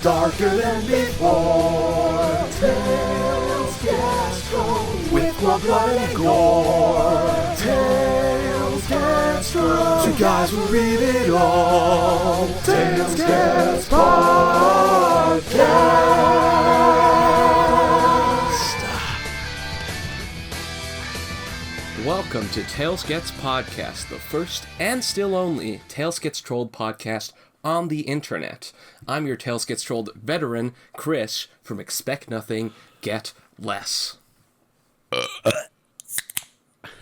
darker than before. Tales get strong with more blood and gore. Tales get strong, so guys will read it all. Tales get Podcast. Welcome to Tales Gets Podcast, the first and still only Tales Gets Trolled podcast on the internet. I'm your Tales Gets Trolled veteran, Kris, from Expect Nothing, Get Less.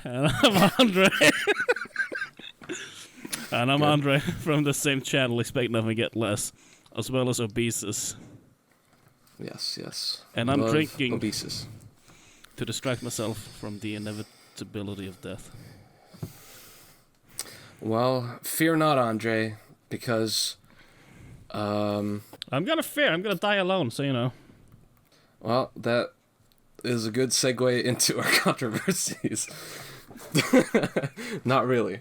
And I'm Andre. And I'm Andre from the same channel, Expect Nothing, Get Less, as well as Obesus. Yes. And I'm drinking Obesus to distract myself from the inevitability of death. Well, fear not, Andre, because I'm gonna die alone, so you know. Well, that is a good segue into our controversies. Not really.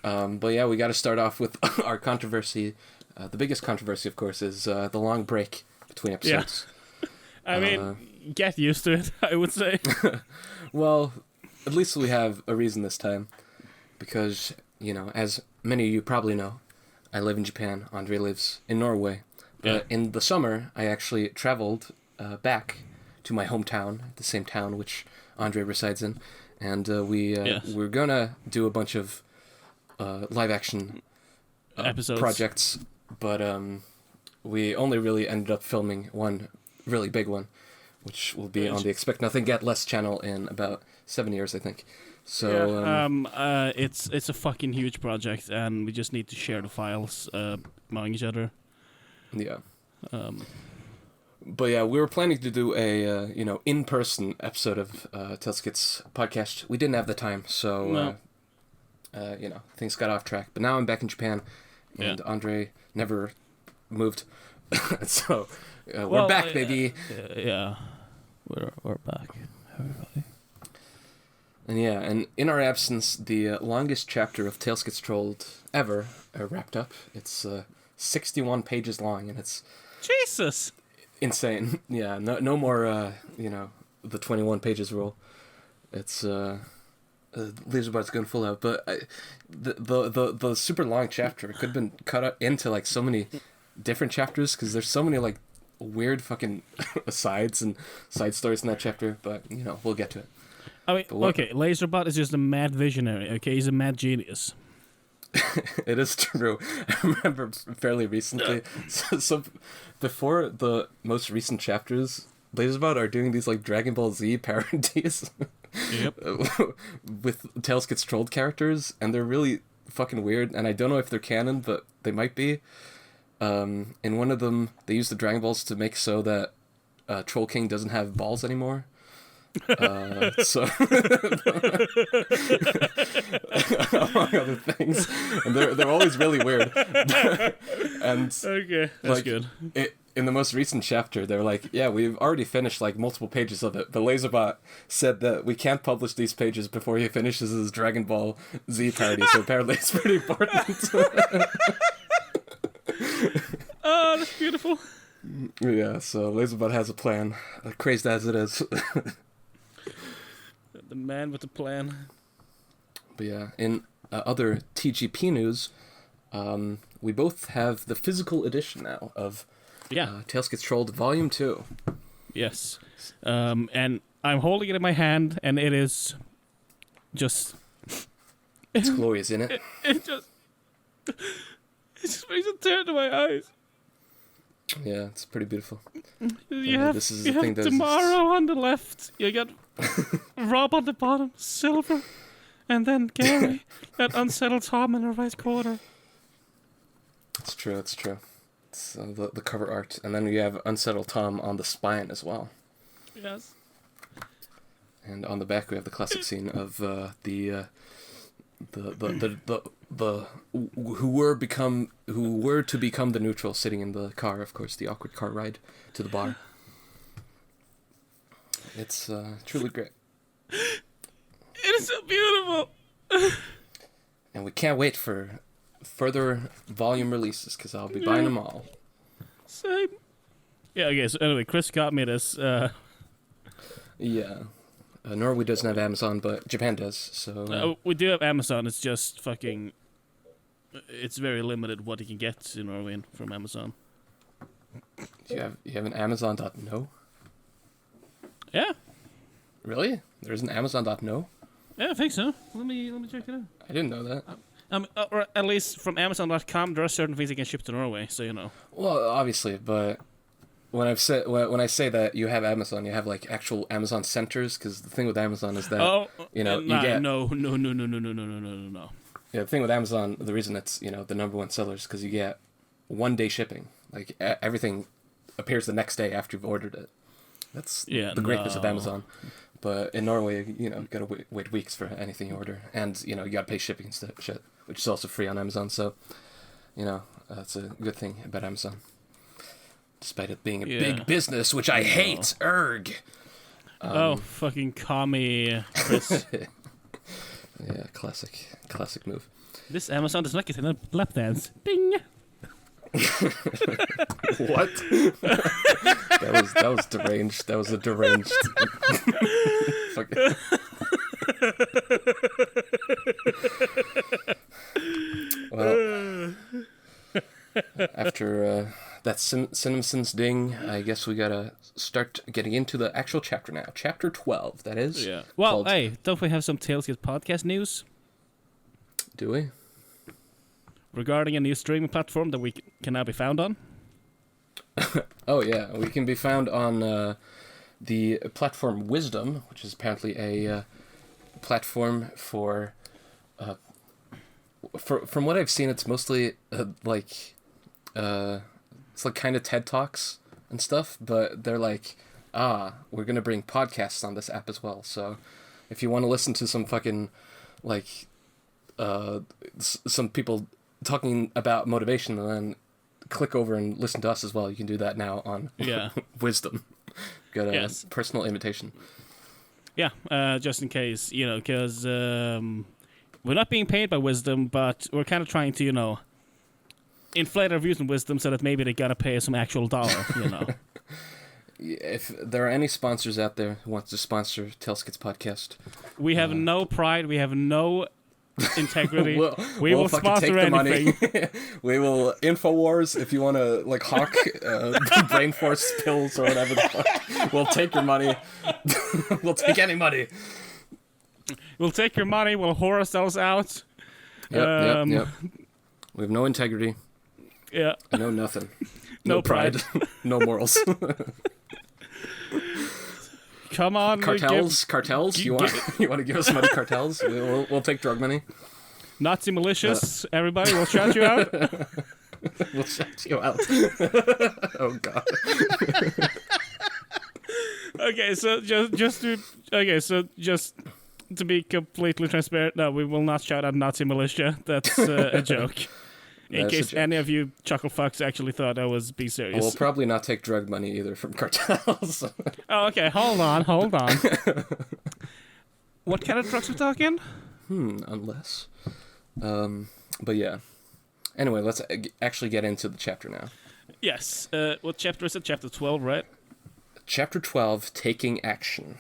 But yeah, we got to start off with our controversy. The biggest controversy, of course, is the long break between episodes. Yeah. I mean, get used to it, I would say. Well, at least we have a reason this time. Because, you know, as many of you probably know, I live in Japan. Andre lives in Norway. Yeah. In the summer, I actually traveled back to my hometown, the same town which Andre resides in. And we're going to do a bunch of live-action episodes, projects. But we only really ended up filming one really big one, which will be on the Expect Nothing Get Less channel in about 7 years, I think. So it's a fucking huge project, and we just need to share the files among each other. Yeah. But yeah, we were planning to do a in-person episode of Tales Gets Podcast. We didn't have the time, so things got off track. But now I'm back in Japan, and Andre never moved, so we're back, baby. We're back, everybody. And in our absence, the longest chapter of Tales Gets Trolled ever wrapped up. It's 61 pages long, and it's Jesus insane. Yeah, no more the 21 pages rule. It's Laserbar's going full out, but the super long chapter could have been cut up into like so many different chapters because there's so many like weird fucking asides and side stories in that chapter. But we'll get to it. I mean, okay, Laserbot is just a mad visionary. Okay, he's a mad genius. It is true. I remember fairly recently. So before the most recent chapters, Laserbot are doing these like Dragon Ball Z parodies. Yep. With Tales Gets Trolled characters, and they're really fucking weird. And I don't know if they're canon, but they might be. In one of them, they use the Dragon Balls to make so that Troll King doesn't have balls anymore. So among other things, and they're always really weird. And okay, that's good. In the most recent chapter, they're like, yeah, we've already finished like multiple pages of it, but Laserbot said that we can't publish these pages before he finishes his Dragon Ball Z parody, so apparently it's pretty important. Oh, that's beautiful. Yeah, so Laserbot has a plan, crazed as it is. The man with the plan. But yeah, in other TGP news, we both have the physical edition now of Tales Gets Trolled Volume 2. Yes. And I'm holding it in my hand, and it is just... It's glorious, isn't it? It just makes a tear to my eyes. Yeah, it's pretty beautiful. You have Demaro on the left. You got Rob on the bottom, Silver, and then Garry, that unsettled Tom in the right corner. It's true. It's the cover art, and then we have unsettled Tom on the spine as well. Yes. And on the back we have the classic scene of the who were to become the neutral sitting in the car, of course, the awkward car ride to the bar. It's truly great. It is so beautiful. And we can't wait for further volume releases because I'll be buying them all. Same. Yeah, okay, so anyway, Kris got me this. Yeah. Norway doesn't have Amazon, but Japan does, so... we do have Amazon, it's just fucking... It's very limited what you can get in Norway from Amazon. You have an Amazon.no? Yeah. Really? There's an Amazon.no? Yeah, I think so. Let me check it out. I didn't know that. Or at least from Amazon.com, there are certain things you can ship to Norway, so you know. Well, obviously, but when I say that you have Amazon, you have like actual Amazon centers, because the thing with Amazon is that you get no. Yeah, the thing with Amazon, the reason it's the number one seller is because you get 1 day shipping. Like everything appears the next day after you've ordered it. That's the greatness of Amazon. But in Norway, you gotta wait weeks for anything you order, and you gotta pay shipping and shit, which is also free on Amazon. So, that's a good thing about Amazon, despite it being a big business, which I hate. Erg. Fucking commie, Kris. Yeah, classic move. This Amazon does not get in a lap dance. Ding. What? that was deranged. That was a deranged. Well, after that Simpsons ding, I guess we gotta start getting into the actual chapter now. Chapter 12, that is. Yeah. Well, hey, don't we have some Tailskid podcast news? Do we? Regarding a new streaming platform that we can now be found on? Oh, yeah. We can be found on the platform Wisdom, which is apparently a platform for... From what I've seen, it's mostly it's like kind of TED Talks and stuff, but they're like, we're going to bring podcasts on this app as well. So if you want to listen to some fucking, some people talking about motivation and then click over and listen to us as well, you can do that now on Wisdom. Got a personal invitation. Yeah, just in case, because we're not being paid by Wisdom, but we're kind of trying to, inflate our views on Wisdom so that maybe they gotta pay us some actual dollar, If there are any sponsors out there who want to sponsor Tailskid's podcast, we have no pride, we have no integrity. we we'll will sponsor anything. We will InfoWars if you want to hawk brain force pills or whatever the fuck. We'll take your money. We'll take any money. We'll take your money. We'll whore ourselves out. Yep. We have no integrity. Yeah. No nothing. No pride. No morals. Come on, cartels. You want to give us money? Cartels. We'll take drug money. Nazi malicious. Everybody, we'll shout you out. We'll shout you out. Oh God. Okay, so just to be completely transparent, no, we will not shout out Nazi militia. That's a joke. In case any of you chuckle fucks actually thought I was being serious. We'll probably not take drug money either from cartels. Oh, okay. Hold on. What kind of trucks we talking? Unless. But yeah. Anyway, let's actually get into the chapter now. Yes. What chapter is it? Chapter 12, right? Chapter 12, Taking Action.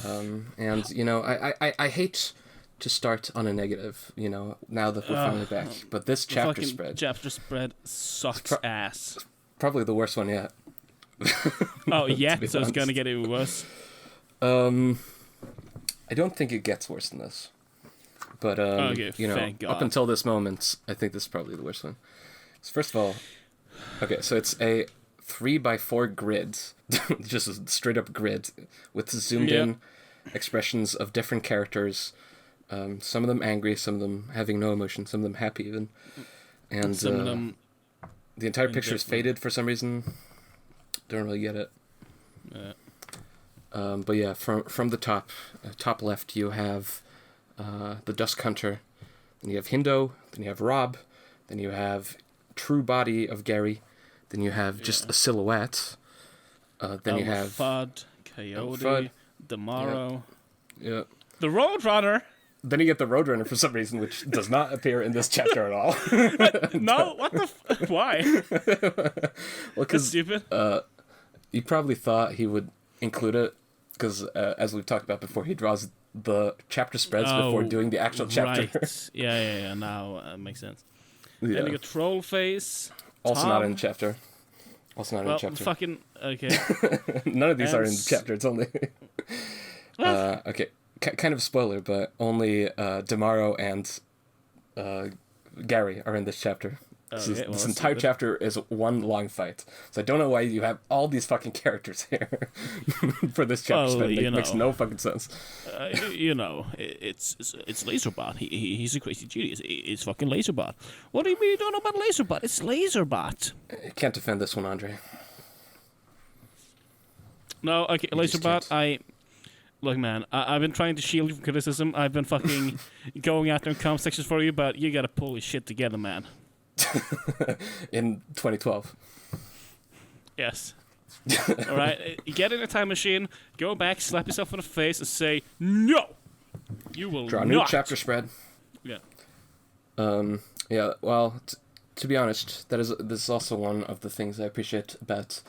And, I hate to start on a negative, now that we're finally back. But this chapter spread sucks ass. Probably the worst one yet. Oh, yeah? So it's going to get even worse? I don't think it gets worse than this. But, thank God. Up until this moment, I think this is probably the worst one. So first of all, okay, so it's a 3x4 grid, just a straight up grid with zoomed in expressions of different characters. Some of them angry, some of them having no emotion, some of them happy even, and some of them the entire picture is faded for some reason. Don't really get it. But yeah, from the top left, you have the Dusk Hunter, then you have Hindo, then you have Rob, then you have true body of Garry, then you have just a silhouette. Then you have Fudd, Coyote, Demaro. Yeah. The Roadrunner. then you get the Roadrunner for some reason, which does not appear in this chapter at all. No, what the why? Well, That's because stupid. you probably thought he would include it, because as we've talked about before, he draws the chapter spreads before doing the actual chapter. Right. Yeah. Now makes sense. Yeah. Then you got Troll Face. Also Tom. not in the chapter. Also not in the chapter. Fucking okay. None of these are in the chapter. It's only. Okay. Kind of a spoiler, but only Demaro and Garry are in this chapter. This entire chapter is one long fight. So I don't know why you have all these fucking characters here for this chapter. It makes no fucking sense. It's Laserbot. He's a crazy genius. It's fucking Laserbot. What do you mean you don't know about Laserbot? It's Laserbot. You can't defend this one, Andre. No, okay, Laserbot, Look, man, I've been trying to shield you from criticism. I've been fucking going out there in comment sections for you, but you gotta pull your shit together, man. In 2012. Yes. All right, get in a time machine, go back, slap yourself in the face, and say, no! You will Draw a not. new chapter spread. Yeah. Yeah, well, to be honest, this is also one of the things I appreciate about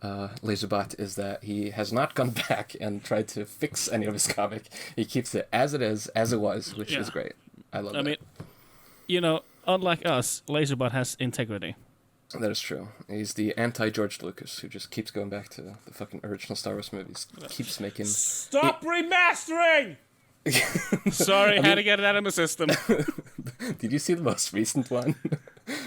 Laserbot, is that he has not gone back and tried to fix any of his comic. He keeps it as it is, as it was, which is great. I love that. I mean, unlike us, Laserbot has integrity. That is true. He's the anti-George Lucas, who just keeps going back to the fucking original Star Wars movies. Keeps making... Stop remastering! Sorry, had to get it out of my system. Did you see the most recent one?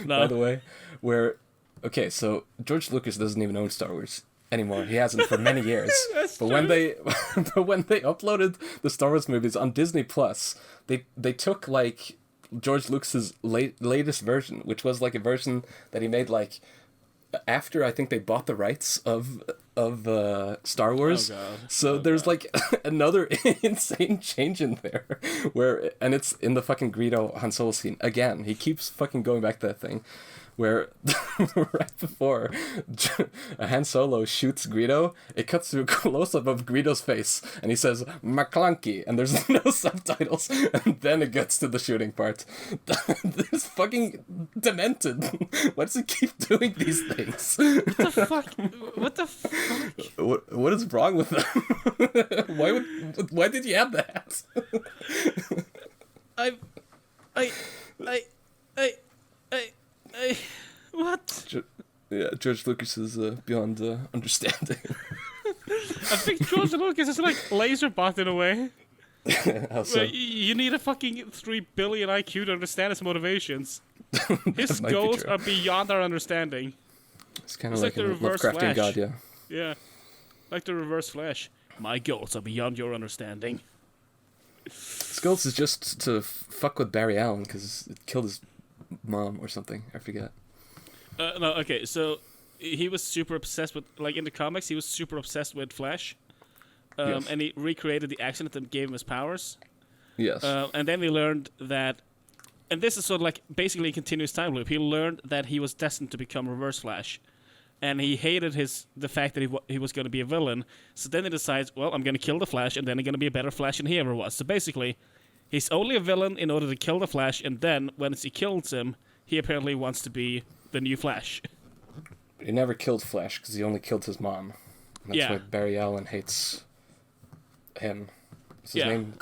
No. By the way, where... Okay, so George Lucas doesn't even own Star Wars anymore. He hasn't for many years. But when they uploaded the Star Wars movies on Disney Plus, they took like George Lucas's latest version, which was like a version that he made like after I think they bought the rights of Star Wars. Oh God. So there's like another insane change in there and it's in the fucking Greedo Han Solo scene again. He keeps fucking going back to that thing where right before Han Solo shoots Greedo, it cuts to a close-up of Greedo's face, and he says, McClunky, and there's no subtitles, and then it gets to the shooting part. This is fucking demented. Why does he keep doing these things? What the fuck? What is wrong with them? Why did you have that? What? George Lucas is beyond understanding. I think George Lucas is like Laserbot in a way. How so? You need a fucking 3 billion IQ to understand his motivations. His goals are beyond our understanding. It's kind of like a Lovecraftian god, yeah. Yeah. Like the Reverse Flash. My goals are beyond your understanding. His goals is just to fuck with Barry Allen because it killed his mom or something. I forget. No, okay, so he was super obsessed with, like in the comics, he was super obsessed with Flash. Yes. And he recreated the accident that gave him his powers. Yes. And then he learned that, and this is sort of like basically a continuous time loop. He learned that he was destined to become Reverse Flash. And he hated the fact that he was going to be a villain. So then he decides, well, I'm going to kill the Flash, and then I'm going to be a better Flash than he ever was. So basically, he's only a villain in order to kill the Flash, and then, once he kills him, he apparently wants to be the new Flash. But he never killed Flash, because he only killed his mom. And that's why Barry Allen hates him. Is his name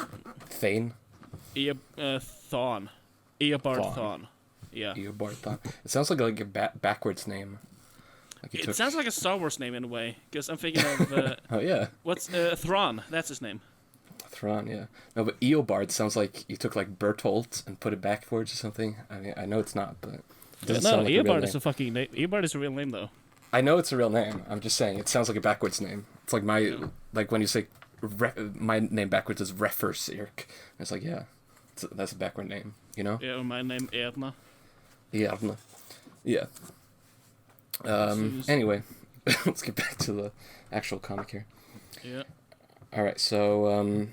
Thane? Thawne. Eobard Thawne. Yeah. Eobard Thawne. It sounds like a backwards name. Like it sounds like a Star Wars name in a way, because I'm thinking of... oh, yeah. What's... Thrawn, that's his name. Thrawn, yeah. No, but Eobard sounds like you took, like, Bertolt and put it backwards or something. I mean, I know it's not, but... It doesn't sound like Eobard is a fucking name. Eobard is a real name, though. I know it's a real name. I'm just saying, it sounds like a backwards name. It's like like when you say... my name backwards is Refersirk. It's like, yeah, that's a backward name, you know? Yeah, my name Erna. Erna. Yeah. Anyway, let's get back to the actual comic here. Yeah. Alright, so,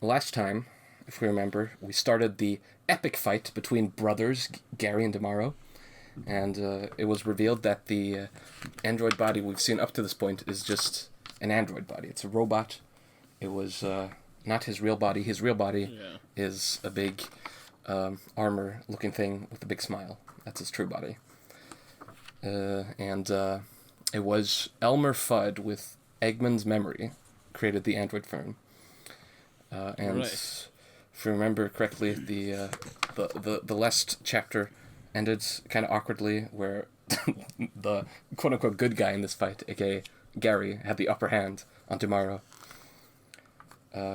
last time, if we remember, we started the epic fight between brothers, Garry and Demaro, and it was revealed that the android body we've seen up to this point is just an android body. It's a robot. It was not his real body. His real body is a big armor-looking thing with a big smile. That's his true body. And it was Elmer Fudd with Eggman's memory created the android phone. And if you remember correctly, the last chapter ended kind of awkwardly, where the quote-unquote good guy in this fight, aka Garry, had the upper hand on Demaro.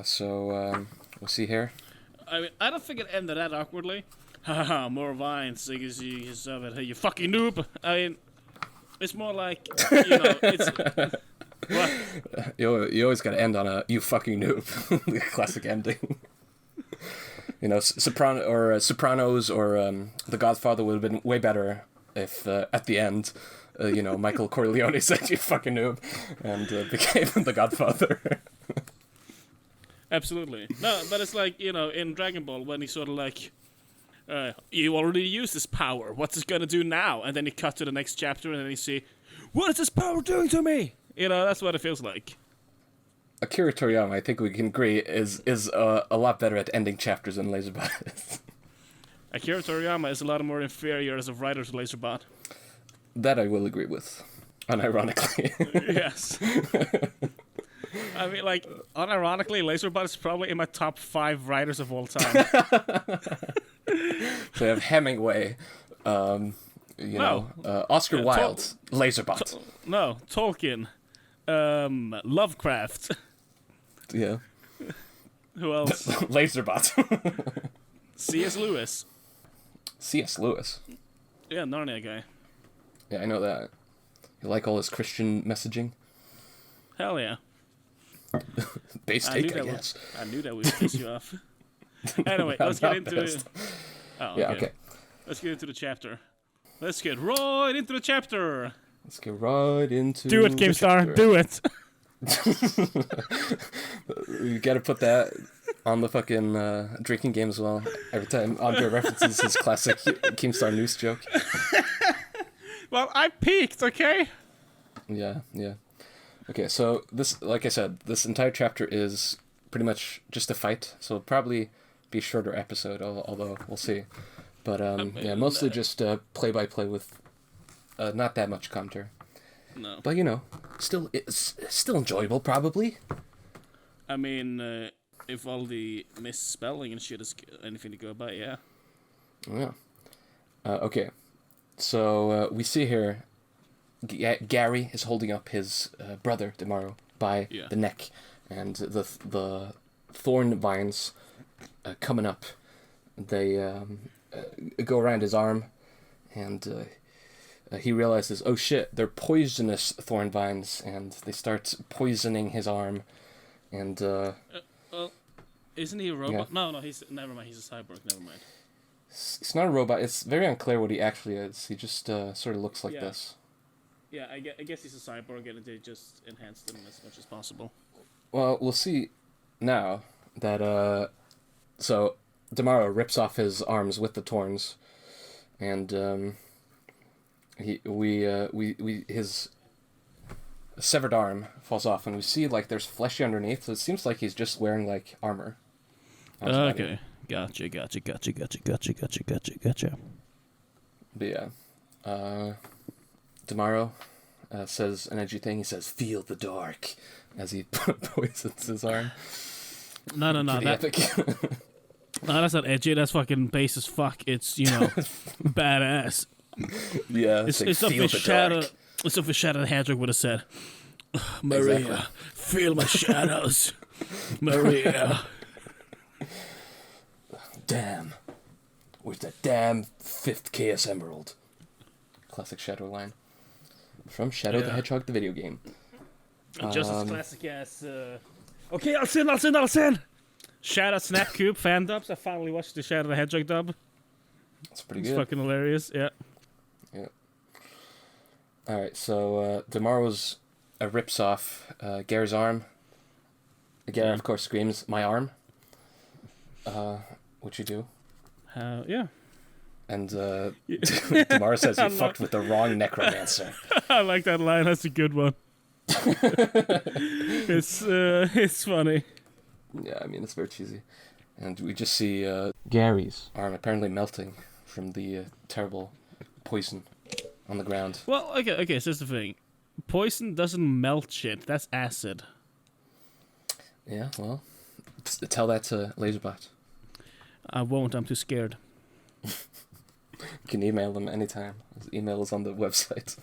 So we'll see here. I mean, I don't think it ended that awkwardly. Haha, more vines, you fucking noob. I mean, it's more like, it's... What? You always gotta end on a "you fucking noob," the classic ending. Sopranos or The Godfather would have been way better if at the end, Michael Corleone said "you fucking noob" and became the Godfather. Absolutely. No, but it's like, in Dragon Ball when he sort of like, you already used this power. What's it gonna do now? And then you cut to the next chapter and then you see, what is this power doing to me? That's what it feels like. Akira Toriyama, I think we can agree, is a lot better at ending chapters than Laserbot is. Akira Toriyama is a lot more inferior as a writer to Laserbot. That I will agree with, unironically. Yes. I mean, like, unironically, Laserbot is probably in my top 5 writers of all time. So you have Hemingway, Oscar Wilde, Laserbot. No, Tolkien, Lovecraft. Yeah. Who else? Laserbot. C.S. Lewis. C.S. Lewis. Yeah, Narnia guy. Yeah, I know that. You like all his Christian messaging? Hell yeah. Base take, I guess. I knew that would piss you off. Anyway, let's get into it. Oh, okay. Yeah, okay. Let's get into the chapter. Let's get right into the chapter. Let's get right into Do it, GameStar. Do it. You gotta put that on the fucking drinking game as well. Every time Andre references his classic Keemstar Noose joke. Well, I peaked, okay? Yeah. Okay, so this, like I said, this entire chapter is pretty much just a fight, so it'll probably be a shorter episode, although we'll see. But mostly just play-by-play with not that much commentary. No. But it's still enjoyable, probably. I mean, if all the misspelling and shit is anything to go by, yeah. Yeah. Okay. So we see here, Garry is holding up his brother Demaro by the neck, and the thorn vines coming up. They go around his arm, and he realizes, oh shit, they're poisonous thorn vines, and they start poisoning his arm. And well, isn't he a robot? Yeah. No, never mind. He's a cyborg. Never mind. It's not a robot. It's very unclear what he actually is. He just sort of looks like this. Yeah, I guess he's a cyborg, and they just enhanced him as much as possible. Well, we'll see now that so Demaro rips off his arms with the torns, and his severed arm falls off, and we see like there's fleshy underneath. So it seems like he's just wearing like armor. Okay, gotcha. But yeah, Demaro says an edgy thing. He says, "Feel the dark," as he poisons his arm. No. No, that's not edgy. That's fucking base as fuck. It's badass. Yeah, it's something Shadow. It's something Shadow the Hedgehog would have said. Maria, exactly. Feel my shadows, Maria. Damn, with that damn 5th KS Emerald. Classic Shadow line from Shadow the Hedgehog, the video game. Just as classic as. Okay, I'll send. Shadow Snapcube fan dubs. I finally watched the Shadow the Hedgehog dub. It's pretty good. It's fucking hilarious. Yeah. All right, so Demaro's rips off Garry's arm. Garry, of course, screams, "My arm!" What you do? Yeah. And Demaro says, "You fucked with the wrong necromancer." I like that line. That's a good one. It's funny. Yeah, I mean, it's very cheesy. And we just see Gary's arm apparently melting from the terrible poison on the ground. Well, okay, so here's the thing. Poison doesn't melt shit. That's acid. Yeah, well, tell that to Laserbot. I won't. I'm too scared. You can email them anytime. His email is on the website.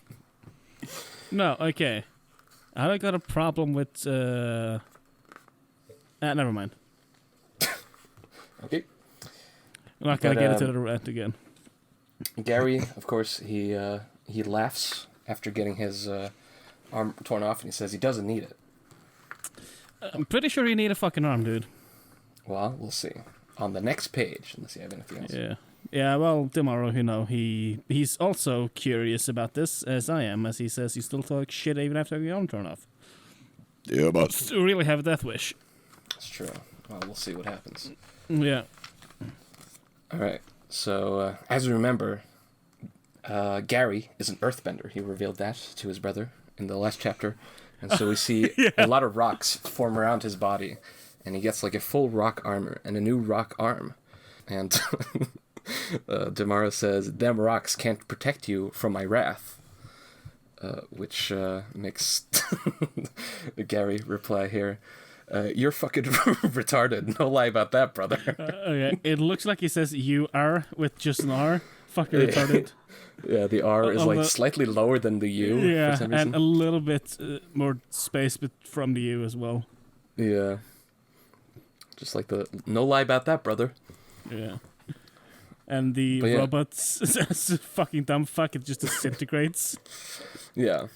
No, okay. I got a problem with... never mind. Okay. I'm not going to get into the rant again. Gary, of course, he laughs after getting his arm torn off, and he says he doesn't need it. I'm pretty sure you need a fucking arm, dude. Well, we'll see. On the next page, unless you have anything else. Yeah. Yeah, well, Demaro, he's also curious about this, as I am, as he says he still talks shit even after the arm torn off. Yeah, but Still really have a death wish. That's true. Well, we'll see what happens. Yeah. Alright, so, as we remember, Gary is an earthbender. He revealed that to his brother in the last chapter. And so we see a lot of rocks form around his body. And he gets like a full rock armor and a new rock arm. And Demaro says, "Them rocks can't protect you from my wrath." Which makes Gary reply here, "You're fucking retarded. No lie about that, brother." Okay. It looks like he says "you are" with just an R. Fucking retarded. Yeah, the R is like slightly lower than the U. Yeah, for some reason. and a little bit more space from the U as well. Yeah. Just like the "no lie about that, brother." Yeah. And the robot says fucking dumb fuck, it just disintegrates. Yeah.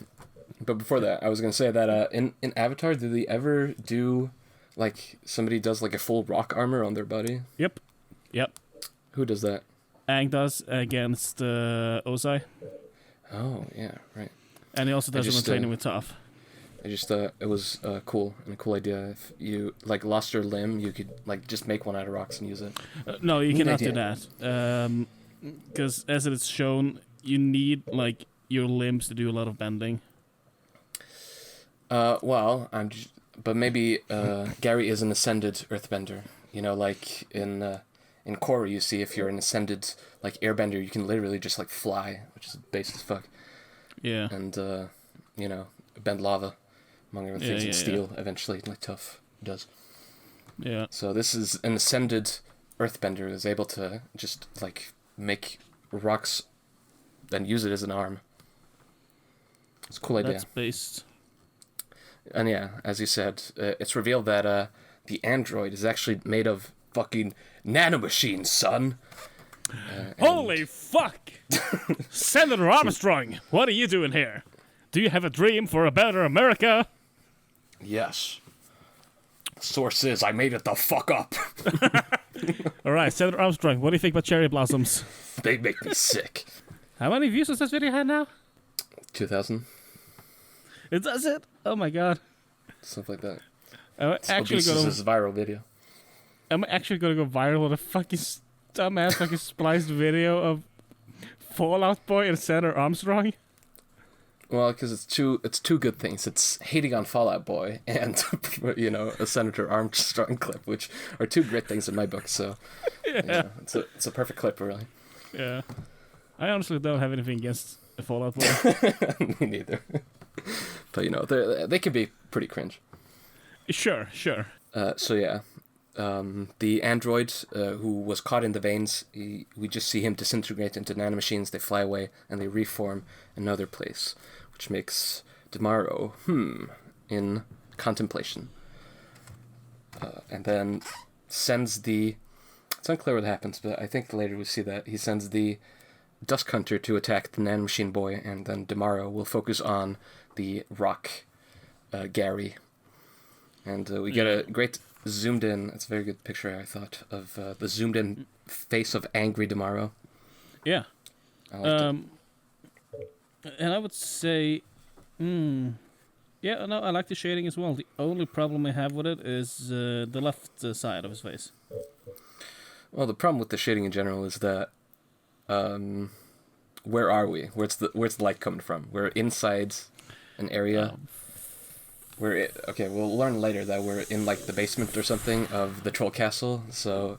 But before that, I was going to say that in Avatar, do they ever do, like, somebody does, like, a full rock armor on their body? Yep. Who does that? Aang does against Ozai. Oh, yeah, right. And he also does it in training with Toph. I just thought it was cool and a cool idea. If you, like, lost your limb, you could, like, just make one out of rocks and use it. No, you Neat cannot idea. do that. Because as it is shown, you need, like, your limbs to do a lot of bending. Well, but maybe Gary is an ascended earthbender. You know, like in Korra, you see if you're an ascended like airbender, you can literally just like fly, which is base as fuck. Yeah. And you know, bend lava, among other things, and steel eventually, like Toph does. Yeah. So this is an ascended earthbender who's able to just like make rocks and use it as an arm. It's a cool idea. That's based. And yeah, as you said, it's revealed that the android is actually made of fucking nanomachines, son. Holy fuck! Senator Armstrong, what are you doing here? Do you have a dream for a better America? Yes. Source is, I made it the fuck up. Alright, Senator Armstrong, what do you think about cherry blossoms? They make me sick. How many views has this video had now? 2,000. It does it? Oh my god. Stuff like that. I'm actually This is a viral video. I'm actually gonna go viral with a fucking dumbass fucking spliced video of Fallout Boy and Senator Armstrong. Well, because it's two good things. It's hating on Fallout Boy and, you know, a Senator Armstrong clip, which are two great things in my book. So, yeah, it's a perfect clip, really. Yeah. I honestly don't have anything against the Fallout Boy. Me neither. But, you know, they can be pretty cringe. Sure. So, yeah. The android who was caught in the veins, we just see him disintegrate into nanomachines. They fly away and they reform another place, which makes Demaro, in contemplation. And then sends it's unclear what happens, but I think later we see that he sends the Dusk Hunter to attack the nanomachine boy, and then Demaro will focus on the rock Gary. And we get a great zoomed in, it's a very good picture, I thought, of the zoomed in face of angry Demaro. Yeah. I liked it. And I would say, I like the shading as well. The only problem I have with it is the left side of his face. Well, the problem with the shading in general is that, where are we? Where's the light coming from? We're inside an area. We'll learn later that we're in like the basement or something of the troll castle, so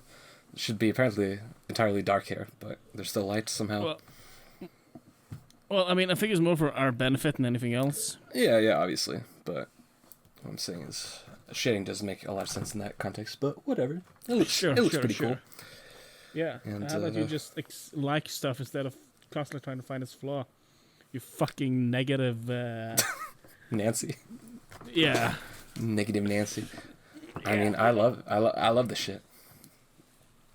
it should be apparently entirely dark here, but there's still light somehow. Well, I mean, I think it's more for our benefit than anything else. Yeah, obviously, but what I'm saying is shading doesn't make a lot of sense in that context, but whatever. It looks pretty cool. Yeah, and how about you just like stuff instead of constantly trying to find its flaw? You fucking negative... Nancy. Yeah. Negative Nancy. I mean, I love this shit.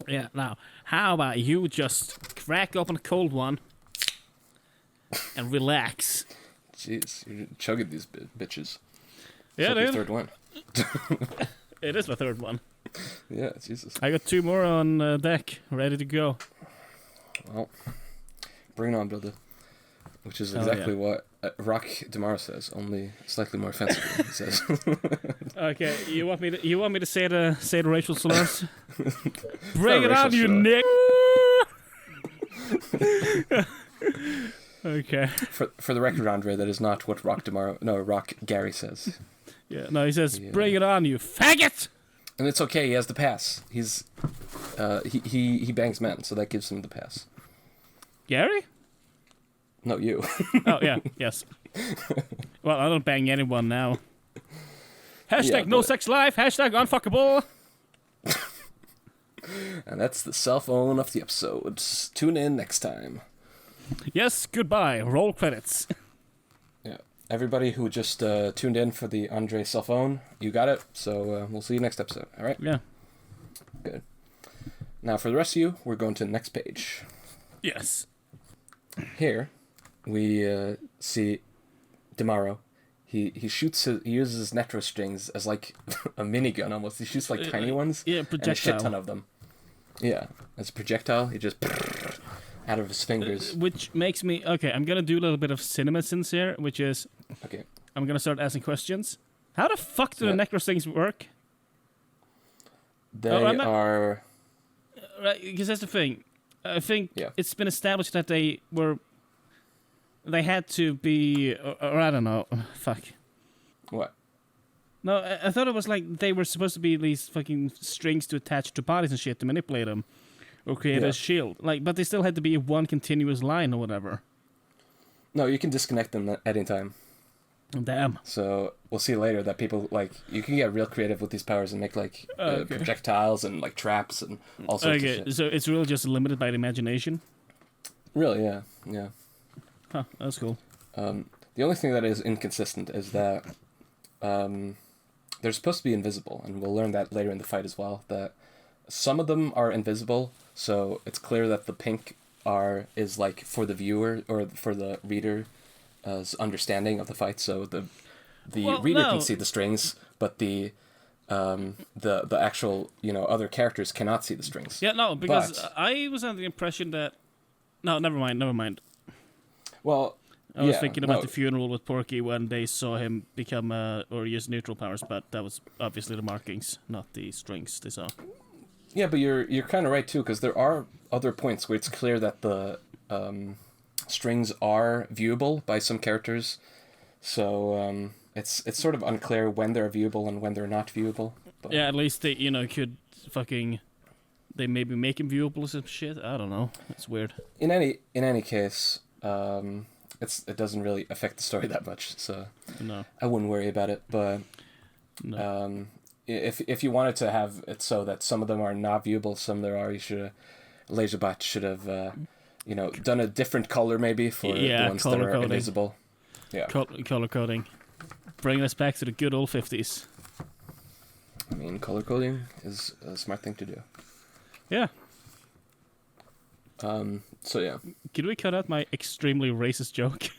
Yeah, now, how about you just crack open a cold one and relax? Jeez, you're chugging these bitches. Yeah, dude. dude. Third one. It is my third one. Yeah, Jesus. I got 2 more on deck, ready to go. Well, bring it on, brother. Which is exactly what Rock Demaro says, only slightly more offensively. He says. Okay, you want me to say the racial slurs? Bring it on, you Nick. Okay. For the record, Andre, that is not what Rock Garry says. Yeah, no, he says, "Bring it on, you faggot." And it's okay. He has the pass. He's he bangs men, so that gives him the pass. Gary? No, you. Oh yeah, yes. Well, I don't bang anyone now. Hashtag no sex life. Hashtag unfuckable. And that's the cell phone of the episode. Tune in next time. Yes, goodbye. Roll credits. Yeah. Everybody who just tuned in for the Andre cell phone, you got it. So we'll see you next episode. All right? Yeah. Good. Now, for the rest of you, we're going to the next page. Yes. Here, we see Demaro. He uses his netro strings as like a minigun almost. He shoots like tiny ones. Yeah, projectile. And a shit ton of them. Yeah, as a projectile, he just out of his fingers. Which makes me... Okay, I'm going to do a little bit of CinemaSins here, which is... Okay. I'm going to start asking questions. How the fuck do the necro strings work? They are... Right, because that's the thing. I think it's been established that they had to be... Or I don't know. Fuck. What? No, I thought it was like they were supposed to be these fucking strings to attach to bodies and shit to manipulate them. Or create a shield. Like, but they still had to be one continuous line or whatever. No, you can disconnect them at any time. Damn. So we'll see later that people, like, you can get real creative with these powers and make, like, projectiles and, like, traps and all sorts of shit. So it's really just limited by the imagination? Really, yeah. Huh, that's cool. The only thing that is inconsistent is that they're supposed to be invisible, and we'll learn that later in the fight as well, that some of them are invisible, so it's clear that the pink is like for the viewer or for the reader's understanding of the fight. So the reader can see the strings, but the actual other characters cannot see the strings. Yeah, no, because I was under the impression that never mind. Well, I was thinking about the funeral with Porky when they saw him become or use neutral powers, but that was obviously the markings, not the strings they saw. Yeah, but you're kind of right too, because there are other points where it's clear that the strings are viewable by some characters, so it's sort of unclear when they're viewable and when they're not viewable. But... Yeah, at least they could fucking they maybe make him viewable or some shit. I don't know. It's weird. In any case, it doesn't really affect the story that much, so no, I wouldn't worry about it. But no. If you wanted to have it so that some of them are not viewable, some there are, Laserbot should have, done a different color maybe for the ones that are invisible. Yeah, color coding, bringing us back to the good old 50s. I mean, color coding is a smart thing to do. Yeah. So yeah. Could we cut out my extremely racist joke?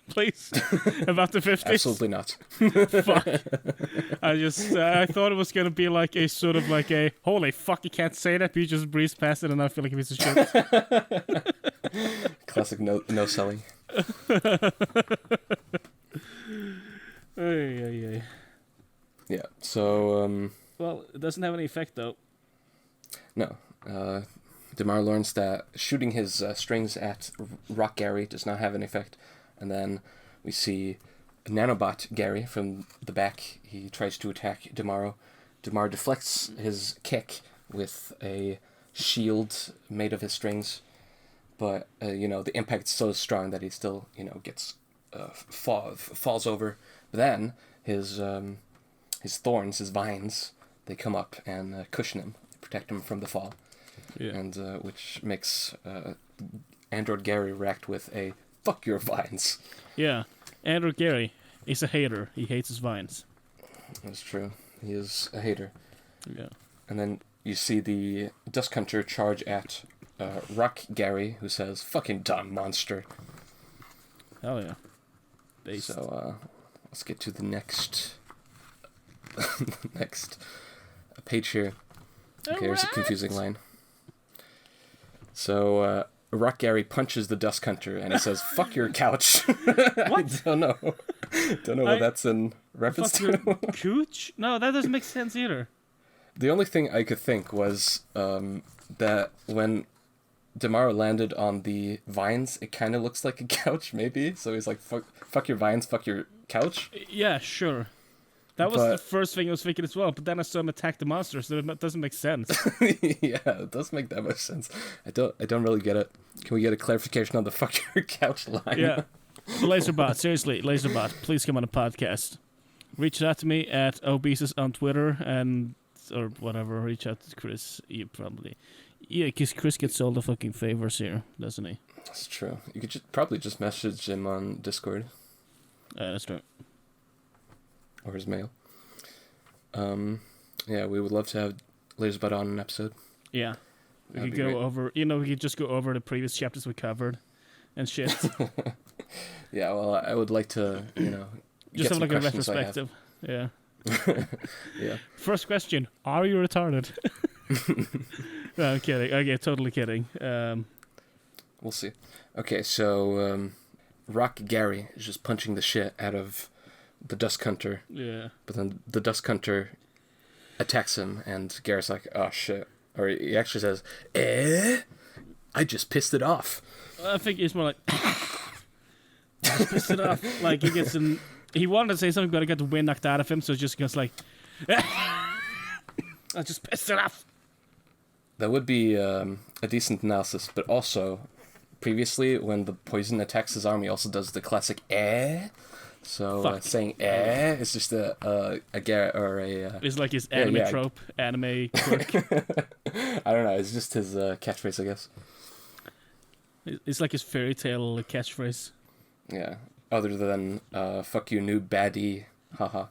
Please, about the 50s? Absolutely not. Fuck. I thought it was going to be like a sort of like a, holy fuck, you can't say that, but you just breeze past it and I feel like a piece of shit. Classic no selling. Yeah, so... well, it doesn't have any effect, though. No. Demaro learns that shooting his strings at Rock Garry does not have an effect. And then we see nanobot Garry from the back. He tries to attack Demaro. Demaro deflects his kick with a shield made of his strings, but the impact's so strong that he still gets falls over. But then his thorns, his vines, they come up and cushion him, protect him from the fall, and which makes Android Garry react with a "fuck your vines." Yeah, Android Garry is a hater. He hates his vines. That's true. He is a hater. Yeah. And then you see the Dusk Hunter charge at Rock Garry, who says, "Fucking dumb monster." Oh yeah. Based. So let's get to the next page here. Okay, there's a confusing line. So Rock Garry punches the Dusk Hunter and he says, "Fuck your couch." What? I don't know what that's in reference to. Cooch? No, that doesn't make sense either. The only thing I could think was that when Demaro landed on the vines, it kind of looks like a couch, maybe. So he's like, fuck your vines, fuck your couch. Yeah, sure. That was the first thing I was thinking as well, but then I saw him attack the monster, so that doesn't make sense. Yeah, it doesn't make that much sense. I don't really get it. Can we get a clarification on the fuck your couch line? Yeah. Laserbot, seriously, Laserbot, please come on a podcast. Reach out to me at Obesis on Twitter or whatever. Reach out to Kris. You probably. Yeah, because Kris gets all the fucking favors here, doesn't he? That's true. You could probably just message him on Discord. That's true. Or his mail. Yeah, we would love to have Laserbot on an episode. Yeah. We could go over, we could just go over the previous chapters we covered and shit. Yeah, well, I would like to, just have like a retrospective. Yeah. Yeah. First question: are you retarded? No, I'm kidding. Okay, totally kidding. We'll see. Okay, so Rock Garry is just punching the shit out of the Dusk Hunter. Yeah. But then the Dusk Hunter attacks him, and Garrett's like, "Oh shit!" Or he actually says, I just pissed it off." I think it's more like, I just pissed it off. Like he gets in. He wanted to say something, but he got the wind knocked out of him, so it just goes like, I just pissed it off. That would be a decent analysis, but also, previously, when the poison attacks his arm, he also does the classic So saying is just a Garrett or a... It's like his anime trope, anime quirk. I don't know, it's just his catchphrase, I guess. It's like his fairy tale catchphrase. Yeah, other than fuck you noob baddie, haha.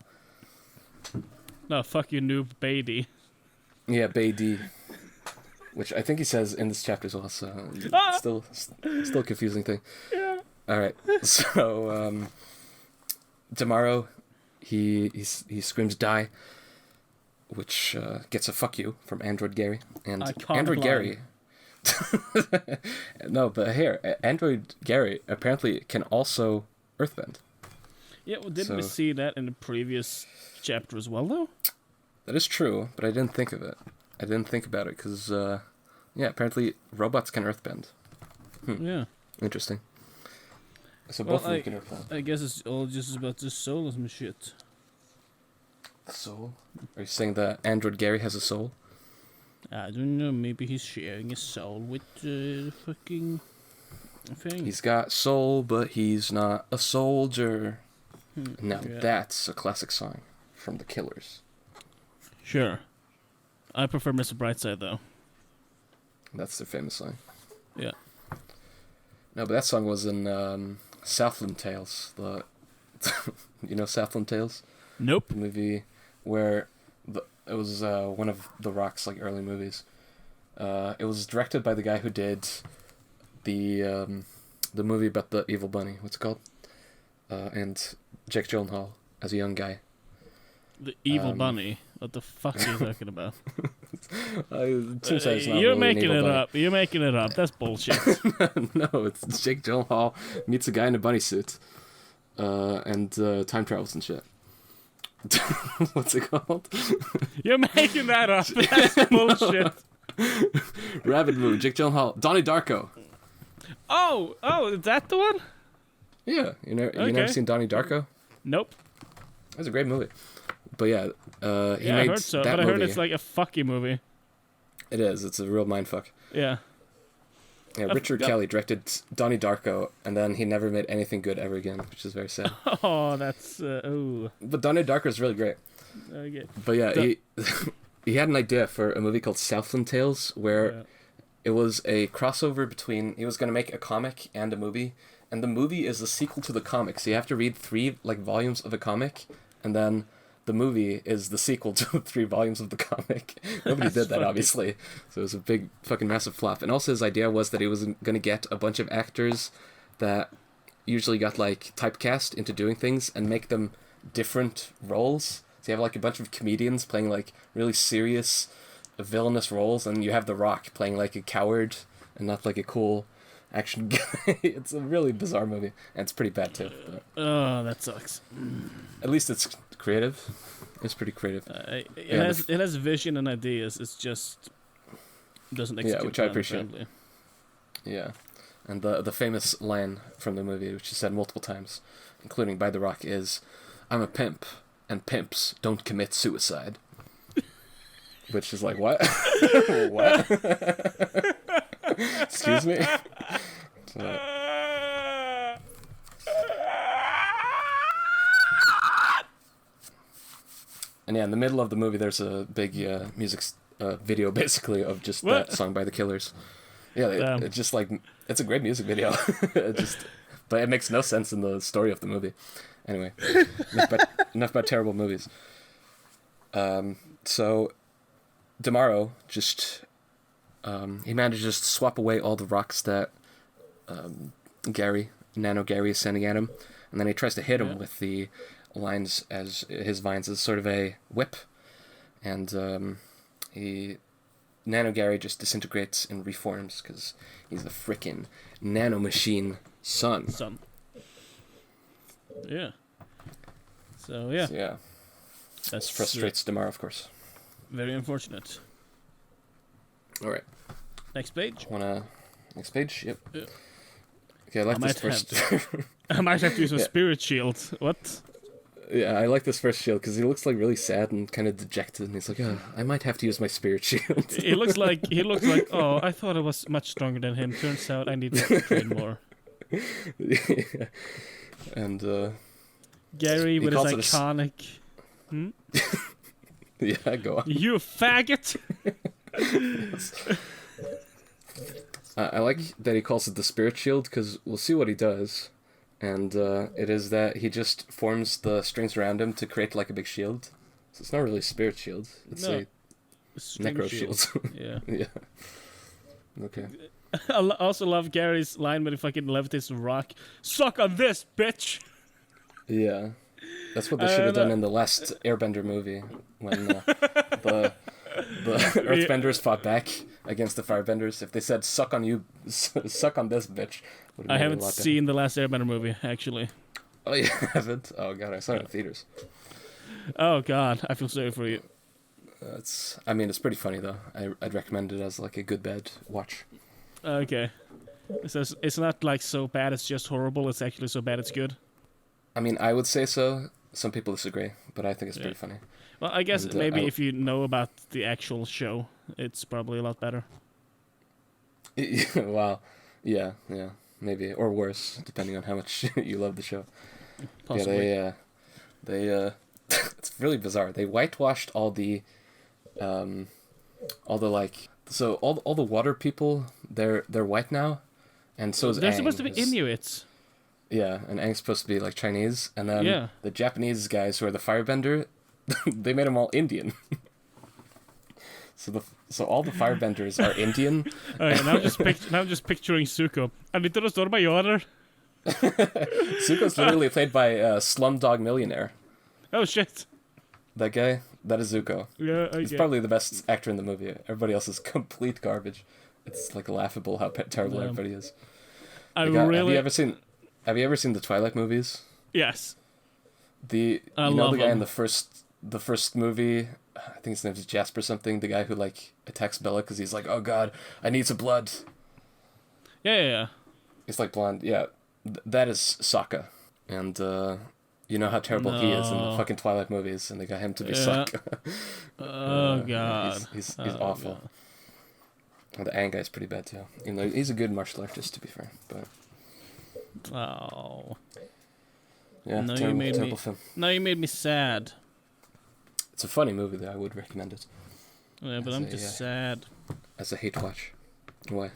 No, fuck you noob baby. Yeah, baddie. Which I think he says in this chapter as well, so still a confusing thing. Yeah. Alright, so Demaro, he screams die, which gets a fuck you from Android Garry. And Android Garry... No, but here, Android Garry apparently can also earthbend. Yeah, well, didn't we see that in the previous chapter as well, though? That is true, but I didn't think of it. I didn't think about it, because, apparently robots can earthbend. Yeah. Interesting. So both of them can earthbend. I guess it's all just about the soul or some shit. Soul? Are you saying that Android Garry has a soul? I don't know, maybe he's sharing his soul with the fucking thing. He's got soul, but he's not a soldier. Now Yeah. That's a classic song from The Killers. Sure. I prefer Mr. Brightside, though. That's their famous song. Yeah. No, but that song was in Southland Tales. You know Southland Tales? Nope. The movie where it was one of The Rock's early movies. It was directed by the guy who did the movie about the evil bunny. What's it called? And Jake Gyllenhaal as a young guy. The evil bunny. What the fuck are you talking about? You're making it up. You're making it up. That's bullshit. No, it's Jake Gyllenhaal meets a guy in a bunny suit, and time travels and shit. What's it called? You're making that up. That's bullshit. Rabbit movie. Jake Gyllenhaal. Donnie Darko. Oh, is that the one? Yeah, you never seen Donnie Darko? Nope. It was a great movie. But yeah, he Yeah, made I heard so, that but I heard movie. it's like a fucky movie. It is. It's a real mindfuck. Yeah. Yeah, Richard yeah. Kelly directed Donnie Darko, and then he never made anything good ever again, which is very sad. Oh, that's oh. But Donnie Darko is really great. Okay. But yeah, he had an idea for a movie called Southland Tales, where it was a crossover between, he was going to make a comic and a movie, and the movie is a sequel to the comic, so you have to read 3 like volumes of a comic, and then the movie is the sequel to 3 volumes of the comic. Nobody did that, obviously, so it was a big fucking massive flop. And also his idea was that he was going to get a bunch of actors that usually got like typecast into doing things and make them different roles. So you have like a bunch of comedians playing like really serious villainous roles, and you have The Rock playing like a coward and not like a cool action guy. It's a really bizarre movie, and it's pretty bad too. But Oh, that sucks. at least it's creative. It's pretty creative. It has vision and ideas. It's just doesn't execute. Which I appreciate. apparently. Yeah, and the famous line from the movie, which is said multiple times, including by The Rock, is, "I'm a pimp, and pimps don't commit suicide." Which is like, what? What? Excuse me? And yeah, in the middle of the movie, there's a big music video, basically, of just that song by the Killers. Yeah, it's just like, it's a great music video. But it makes no sense in the story of the movie. Anyway, enough about terrible movies. So Demaro just he managed to just swap away all the rocks that Nano Garry is sending at him, and then he tries to hit him with the lines as his vines as sort of a whip, and Nano Garry just disintegrates and reforms because he's a frickin' nano machine son. Yeah. So yeah. That frustrates Demaro, of course. Very unfortunate. All right. Next page. Next page? Yep. Yeah. Okay, I like this first. I might have to use a spirit shield. What? Yeah, I like this first shield because he looks like really sad and kind of dejected, and he's like, "Oh, I might have to use my spirit shield." He looks like, oh, I thought I was much stronger than him. Turns out I need to train more. Yeah. And Gary with his iconic. Yeah, go on. You faggot! I like that he calls it the spirit shield because we'll see what he does, and it is that he just forms the strings around him to create like a big shield. So it's not really a spirit shield; it's a necro shield. Yeah. Yeah. Okay. I also love Gary's line when he fucking levitates the rock. Suck on this, bitch! Yeah. That's what they should have done in the last Airbender movie when the Earthbenders fought back against the Firebenders. If they said "suck on you, suck on this bitch," I haven't seen the last Airbender movie actually. Oh, you haven't? Oh god, I saw it in theaters. Oh god, I feel sorry for you. It's pretty funny though. I'd recommend it as like a good bad watch. Okay, so it's not like so bad it's just horrible. It's actually so bad it's good. I mean, I would say so. Some people disagree, but I think it's pretty funny. Well, I guess maybe if you know about the actual show, it's probably a lot better. Well, yeah, maybe, or worse, depending on how much you love the show. Possibly. Yeah, they it's really bizarre. They whitewashed all the like, so all the water people, they're white now, and so is they're Aang. supposed to be Inuits. Yeah, and Aang's supposed to be like Chinese, and then the Japanese guys who are the Firebender, they made them all Indian. So all the Firebenders are Indian. Now I'm just picturing Zuko. I need to restore my order. Zuko's literally played by Slumdog Millionaire. Oh shit. That guy, that is Zuko. Yeah, He's probably the best actor in the movie. Everybody else is complete garbage. It's like laughable how terrible everybody is. Have you ever seen the Twilight movies? Yes. You know the guy in the first movie, I think his name is Jasper something, the guy who like attacks Bella because he's like, "Oh god, I need some blood." Yeah. He's like blonde. Yeah, that is Sokka. And You know how terrible he is in the No. fucking Twilight movies, and they got him to be Yeah. Suck. Oh Yeah, god. he's Oh, awful. God. And the Aang guy's pretty bad too. Even though he's a good martial artist, to be fair. But Oh. yeah, No, you terrible, made terrible me- film. Now you made me sad. It's a funny movie though. I would recommend it Yeah, but As I'm a, just sad. as a hate watch. Why?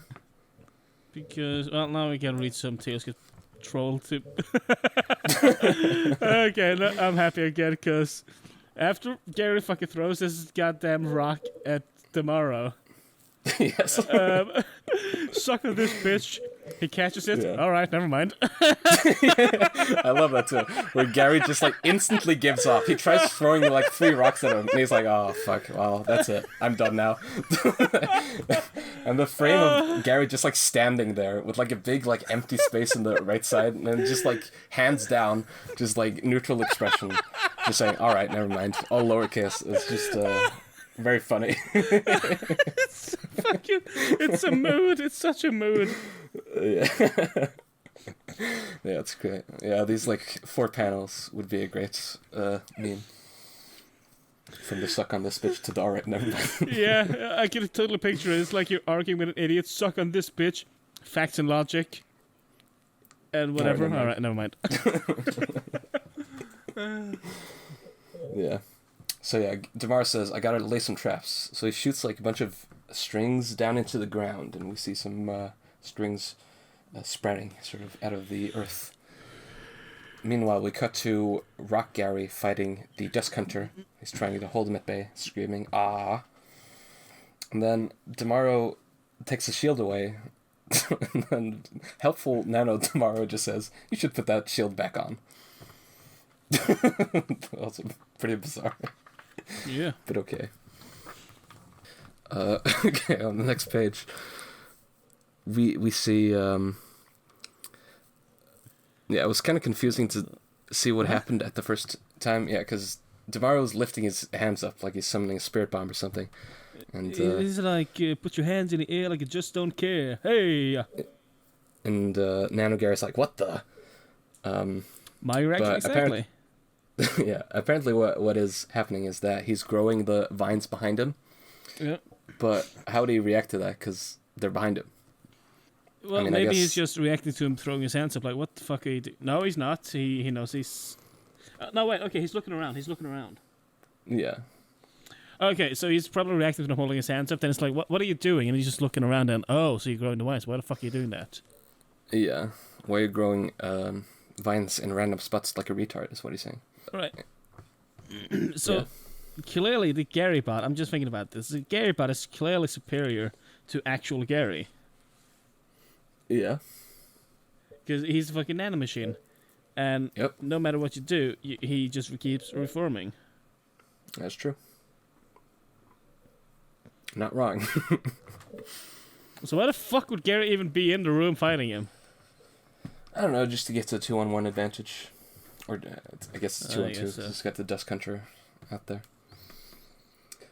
Because, well, now we can read some Tales get trolled too. Okay, no, I'm happy again, because after Garry fucking throws this goddamn rock at Demaro, Yes. suck on this bitch, he catches it. Yeah. Alright, never mind. I love that too. Where Garry just like instantly gives up. He tries throwing like 3 rocks at him, and he's like, "Oh fuck! Well, that's it. I'm done now." And the frame of Garry just like standing there with like a big like empty space in the right side, and then just like hands down, just like neutral expression, just saying, "All right, never mind." All lowercase. It's just very funny. It's a mood. It's such a mood. Yeah. Yeah, it's great. Yeah, these like 4 panels would be a great meme. From the suck on this bitch to the alright, never mind. Yeah, I can totally picture it. It's like you're arguing with an idiot. Suck on this bitch. Facts and logic. And whatever. Alright, never mind. Yeah. So yeah, Demaro says, "I gotta lay some traps." So he shoots like a bunch of strings down into the ground, and we see some strings spreading sort of out of the earth. Meanwhile, we cut to Rock Garry fighting the Dusk Hunter. He's trying to hold him at bay, screaming, "Ah!" And then Demaro takes the shield away, and then helpful Nano Demaro just says, "You should put that shield back on." Also pretty bizarre. Yeah. But okay. Okay, on the next page, we see. Yeah, it was kind of confusing to see what happened at the first time. Yeah, because Demaro's lifting his hands up like he's summoning a spirit bomb or something, and It's like, put your hands in the air like you just don't care. Hey! Nano Garry's like, "What the?" Myriad, But exactly. Yeah, apparently what is happening is that he's growing the vines behind him. Yeah. But how do you react to that? Because they're behind him. Well, I maybe guess- he's just reacting to him throwing his hands up like, what the fuck are you doing? No, he's not. He knows he's... no, wait, okay, he's looking around. Yeah. Okay, so he's probably reacting to him holding his hands up. Then it's like, what are you doing? And he's just looking around and, oh, so you're growing the vines. Why the fuck are you doing that? Yeah. Why are you growing vines in random spots like a retard is what he's saying. Right. So, clearly the Garry bot, I'm just thinking about this. The Garry bot is clearly superior to actual Garry. Yeah. Because he's a fucking nanomachine. And no matter what you do, he just keeps reforming. That's true. Not wrong. So why the fuck would Garry even be in the room fighting him? I don't know, just to get to 2-on-1 advantage. Or I guess it's 2-on-2. I guess so. Just got the Dusk Hunter out there.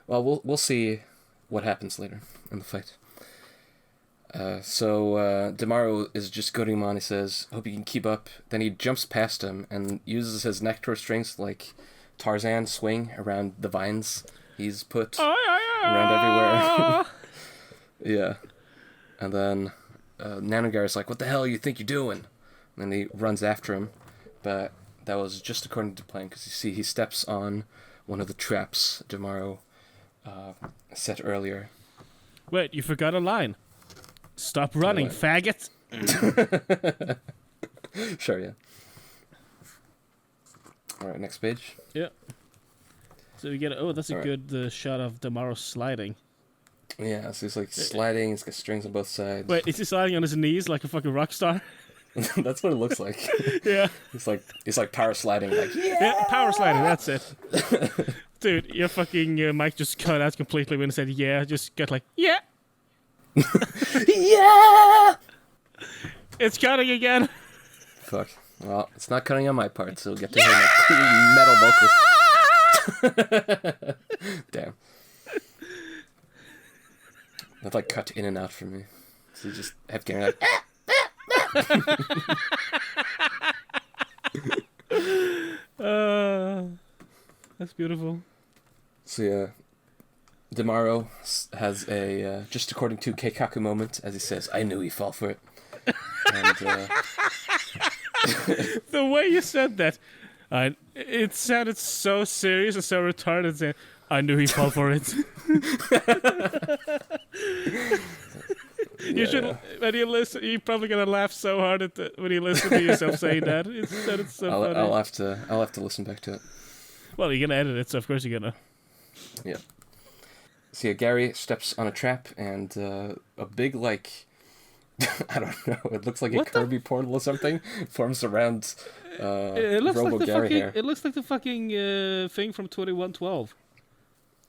Well, we'll see what happens later in the fight. So Demaro is just goading him on. He says, "Hope you can keep up." Then he jumps past him and uses his nectar strings like Tarzan swing around the vines he's put around everywhere. Yeah. And then Nanogar's like, "What the hell you think you're doing?" And then he runs after him. But that was just according to plan, because you see he steps on one of the traps Demaro set earlier. Wait, you forgot a line. Stop running, What? faggot. Sure, yeah. Alright, next page. Yeah. So we get that's a Alright. good shot of Demaro sliding. Yeah, so he's like sliding, he's got strings on both sides. Wait, is he sliding on his knees like a fucking rock star? That's what it looks like. Yeah. He's like power sliding, like, Yeah, power sliding, that's it. Dude, your fucking mic just cut out completely when it said yeah, just got like, yeah. yeah! It's cutting again. Fuck. Well, it's not cutting on my part, so we'll get to hear my cool metal vocals. Damn. That's like cut in and out for me. So you just have getting like, That's beautiful. So yeah, Demaro has a just according to Keikaku moment, as he says, "I knew he'd fall for it." And the way you said that, it sounded so serious and so retarded. That I knew he'd fall for it. You should when you listen. You're probably gonna laugh so hard when you listen to yourself saying that. It sounded so funny. I'll have to listen back to it. Well, you're gonna edit it, so of course you're gonna. Yeah. So yeah, Gary steps on a trap, and a big I don't know. It looks like a Kirby portal or something forms around it looks Robo like the Gary fucking. here. It looks like the fucking thing from 2112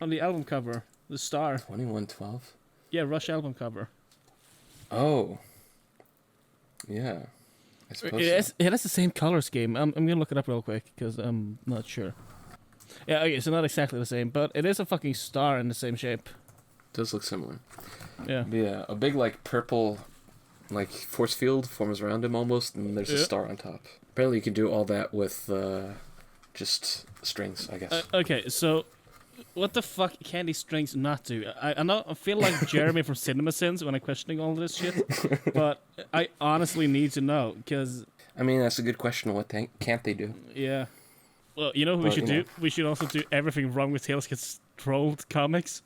on the album cover. The star. 2112. Yeah, Rush album cover. Oh. Yeah. I suppose It has the same color scheme. I'm gonna look it up real quick because I'm not sure. Yeah, okay, so not exactly the same, but it is a fucking star in the same shape. does look similar. Yeah. But yeah, a big purple force field forms around him almost, and there's a star on top. Apparently you can do all that with just strings, I guess. Okay, so what the fuck can these strings not do? I feel like Jeremy from CinemaSins when I'm questioning all this shit, but I honestly need to know, because... I mean, that's a good question. What can't they do? Yeah. Well, you know what we should do? We should also do Everything Wrong with Tales Gets Trolled comics,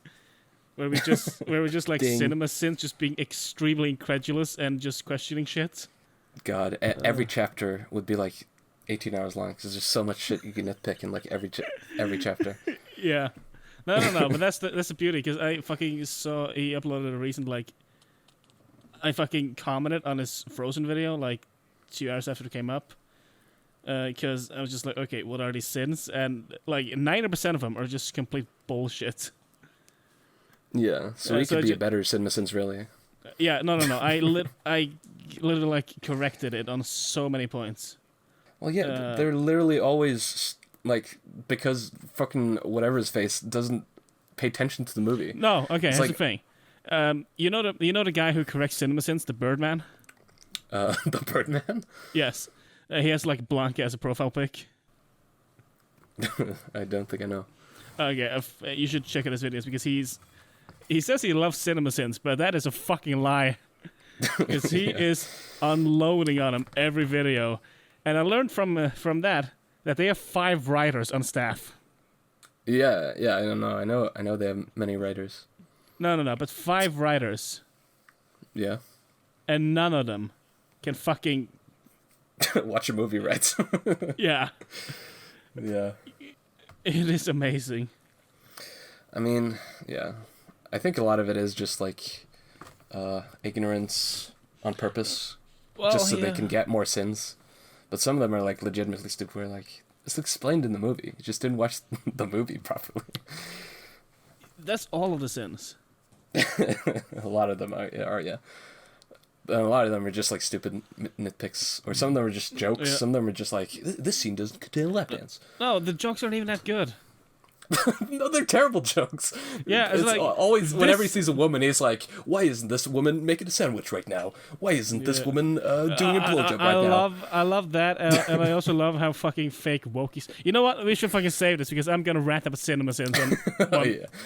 where we just CinemaSins just being extremely incredulous and just questioning shit. God, every chapter would be 18 hours long, because there's so much shit you can nitpick in every chapter. Yeah. No, but that's the beauty, because I fucking saw he uploaded a recent, I fucking commented on his Frozen video, 2 hours after it came up, because I was just like, okay, what are these sins? And, 90% of them are just complete bullshit. Yeah, so he could be a better CinemaSins, really. Yeah, no. I literally, corrected it on so many points. Well, yeah, they're literally always... because fucking whatever his face doesn't pay attention to the movie. No, okay, here's the thing. You know the guy who corrects CinemaSins, the Birdman? The Birdman? Yes. He has Blanca as a profile pic. I don't think I know. Okay, you should check out his videos, because he says he loves CinemaSins, but that is a fucking lie. Because he is unloading on him every video. And I learned from that they have 5 writers on staff. Yeah, I don't know. I know they have many writers. No, but 5 writers. Yeah. And none of them can fucking... watch a movie, right? Yeah. Yeah. It is amazing. I mean, yeah. I think a lot of it is just ignorance on purpose. Well, just so they can get more sins. But some of them are legitimately stupid. Where it's explained in the movie. You just didn't watch the movie properly. That's all of the sins. A lot of them are yeah. But a lot of them are just stupid nitpicks, or some of them are just jokes. Yeah. Some of them are just this scene doesn't contain a lap dance. No, the jokes aren't even that good. No, they're terrible jokes. Yeah, it's always whenever he sees a woman, he's like, "Why isn't this woman making a sandwich right now? Why isn't this woman doing a blowjob right now?" I love that, and I also love how fucking fake woke is. You know what? We should fucking save this, because I'm gonna rant about CinemaSins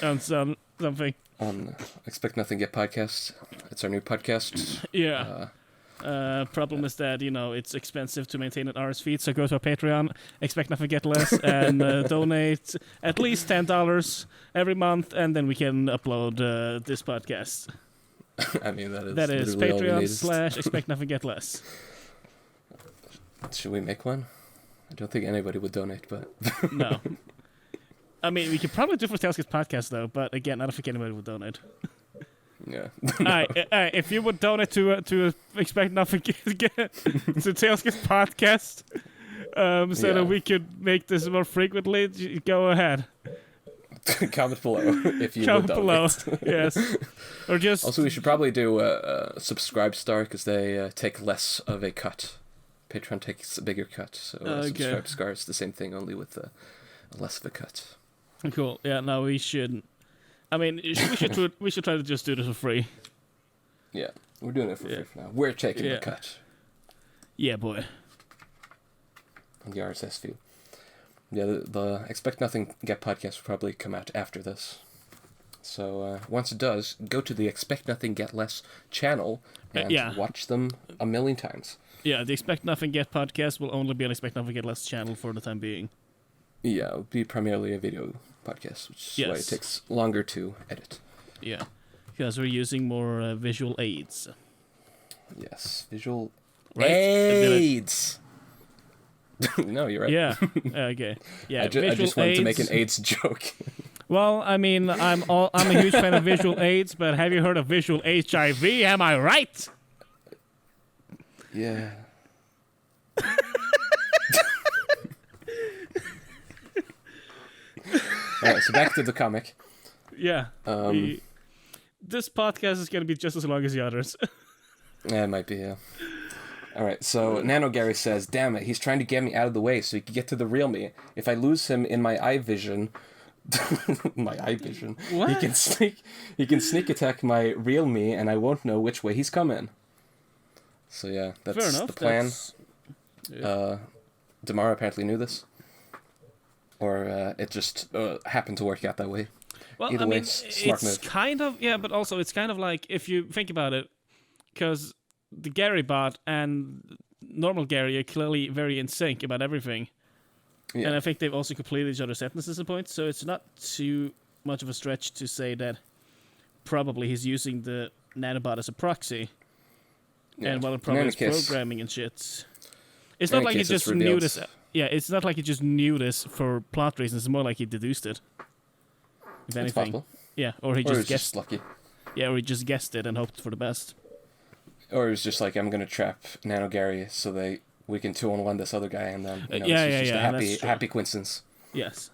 on something. On Expect Nothing Get podcast. It's our new podcast. Yeah. Problem is that, it's expensive to maintain an RS feed, so go to our Patreon, Expect Nothing Get Less, and donate at least $10 every month, and then we can upload this podcast. I mean, that is Patreon / Expect Nothing Get Less. Should we make one? I don't think anybody would donate, but... No. I mean, we could probably do it for Tailskits Podcast, though, but again, I don't think anybody would donate. Yeah. Alright, if you would donate to Expect Nothing to Tailskits Podcast, so that we could make this more frequently, go ahead. Comment below if you Comment would below, donate. yes. Or just... Also, we should probably do a Subscribe Star, because they take less of a cut. Patreon takes a bigger cut, so Subscribe Star is the same thing, only with less of a cut. Cool. Yeah, no, we should... I mean, we should try to just do this for free. Yeah, we're doing it for free for now. We're taking the cut. Yeah, boy. On the RSS feed. Yeah, the Expect Nothing Get podcast will probably come out after this. So once it does, go to the Expect Nothing Get Less channel and watch them a million times. Yeah, the Expect Nothing Get podcast will only be on Expect Nothing Get Less channel for the time being. Yeah, it'll be primarily a video podcast, which is why it takes longer to edit. Yeah, because we're using more visual aids. Yes, visual aids! No, you're right. Yeah, okay. Yeah, I just wanted to make an AIDS joke. Well, I mean, I'm a huge fan of visual aids, but have you heard of visual HIV? Am I right? Yeah. Alright, so back to the comic. Yeah. This podcast is going to be just as long as the others. Yeah, it might be, yeah. Alright, so Nano Gary says, damn it, he's trying to get me out of the way so he can get to the real me. If I lose him in my eye vision... my eye vision. What? He can sneak attack my real me and I won't know which way he's coming. So yeah, that's the plan. Demaro apparently knew this. Or it just happened to work out that way. Well, Either I way, mean, smart move. Kind of, yeah, but also it's kind of like, if you think about it, because the Gary bot and normal Gary are clearly very in sync about everything. Yeah. And I think they've also completed each other's sentences at points, so it's not too much of a stretch to say that probably he's using the nanobot as a proxy. Yeah. And while it probably is programming and shit. It's not like he just knew this. Yeah, it's not like he just knew this for plot reasons. It's more like he deduced it. If anything. It's possible. Yeah, or he just guessed. Just lucky. Yeah, or he just guessed it and hoped for the best. Or it was just like, I'm going to trap Nano Gary so we can 2-on-1 this other guy, and then it's just a happy coincidence. Yes.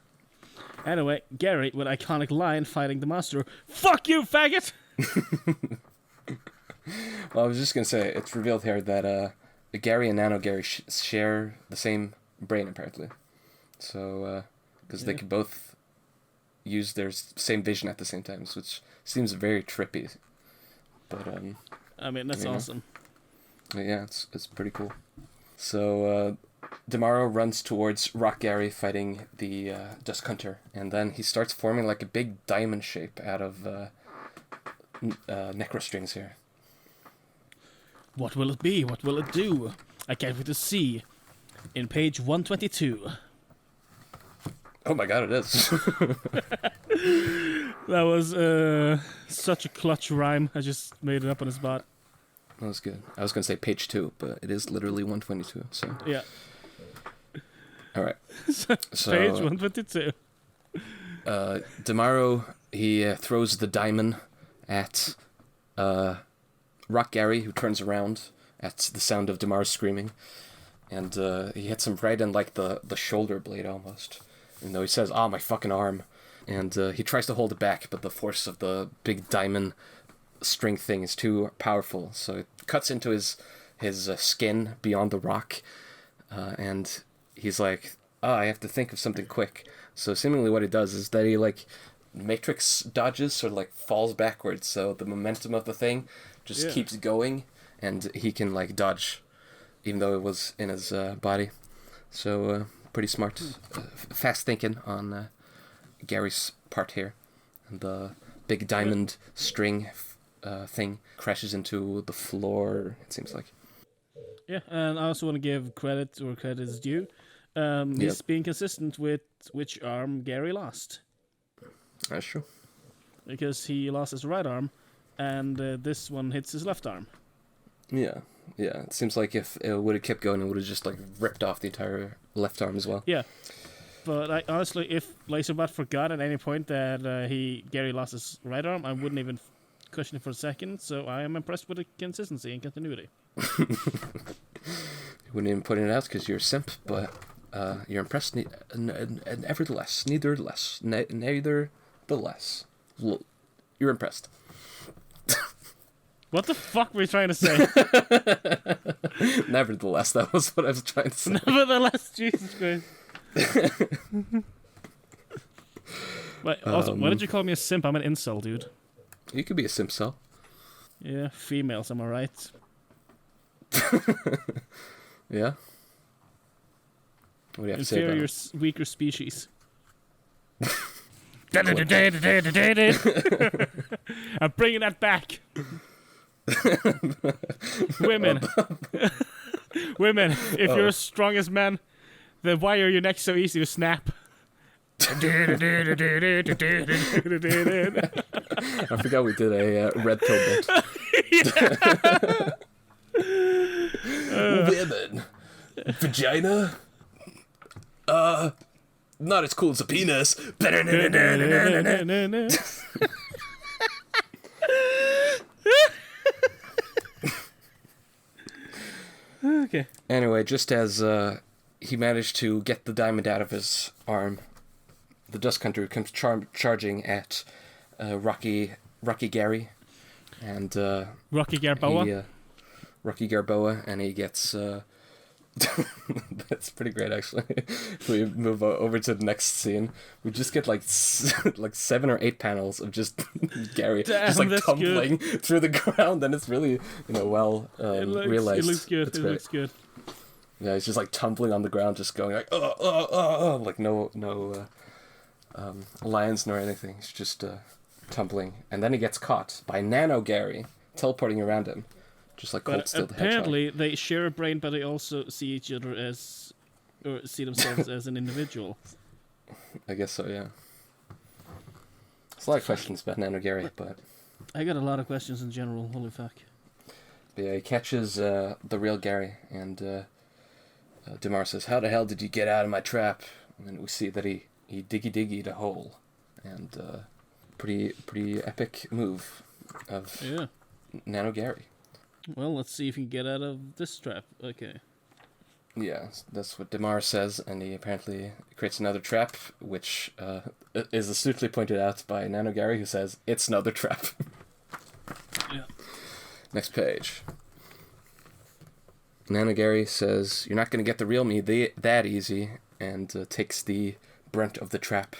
Anyway, Gary with iconic line fighting the monster. Fuck you, faggot! Well, I was just going to say, it's revealed here that Gary and Nano Gary share the same brain, apparently. So, because they could both use their same vision at the same time, which seems very trippy. But, I mean, that's awesome. Yeah, it's pretty cool. So, Demaro runs towards Rock Gary fighting the Dusk Hunter, and then he starts forming like a big diamond shape out of necro strings here. What will it be? What will it do? I can't wait to see. In page 122. Oh my god, it is. That was such a clutch rhyme. I just made it up on the spot. That was good. I was going to say page 2, but it is literally 122, so... Yeah. Alright. So page 122. Demaro, he throws the diamond at Rock Gary, who turns around at the sound of Demaro screaming. And he hits him right in like the shoulder blade almost. Even though he says, my fucking arm. And he tries to hold it back, but the force of the big diamond string thing is too powerful. So it cuts into his skin beyond the rock. And he's like, I have to think of something quick. So seemingly what he does is that he like matrix dodges, sort of like falls backwards. So the momentum of the thing just keeps going, and he can like dodge, even though it was in his body. So pretty smart, fast thinking on Gary's part here. And the big diamond string thing crashes into the floor, it seems like. Yeah, and I also want to give credit where credit is due. He's being consistent with which arm Gary lost. That's true. Because he lost his right arm, and this one hits his left arm. Yeah. It seems like if it would have kept going, it would have just like ripped off the entire left arm as well. Yeah. But I honestly, if Laserbot forgot at any point that Gary lost his right arm, I wouldn't even question it for a second. So I am impressed with the consistency and continuity. You wouldn't even put it out because you're a simp, but you're impressed. Nevertheless, neither the less. You're impressed. What the fuck were you trying to say? Nevertheless, that was what I was trying to say. Nevertheless, Jesus Christ. Wait, also, why did you call me a simp? I'm an incel, dude. You could be a simp cell. Yeah, females, am I right? Yeah. What do you have to say about inferior, him? weaker species. I'm bringing that back. Women, women, if you're as strong as men, then why are your necks so easy to snap? I forgot we did a red pill bit. Women. Vagina? Not as cool as a penis. Okay. Anyway, just as he managed to get the diamond out of his arm, the Dust Hunter comes charging at Rocky Gary, and Rocky Garboa. Rocky Garboa, and he gets. That's pretty great, actually. If we move over to the next scene, we just get like 7 or 8 panels of just Gary just like tumbling through the ground, and it's really well realized. It looks good. It's it great. looks good. Yeah, he's just like tumbling on the ground, just going like like no lines nor anything. He's just tumbling, and then he gets caught by Nano Gary teleporting around him, just like Cold Steel the Hedgehog. Apparently, they share a brain, but they also see each other as, or see themselves as an individual. I guess so, yeah. There's a lot of questions about Nano Gary, but I got a lot of questions in general. Holy fuck. yeah, he catches the real Gary, and Demaro says, "How the hell did you get out of my trap?" And then we see that he diggy a hole, and pretty epic move of Nano Gary. Well, let's see if we can get out of this trap. Okay. Yeah, that's what Demaro says, and he apparently creates another trap, which is astutely pointed out by Nano Gary, who says, "It's another trap." Yeah. Next page. Nano Gary says, "You're not going to get the real me that easy," and takes the brunt of the trap.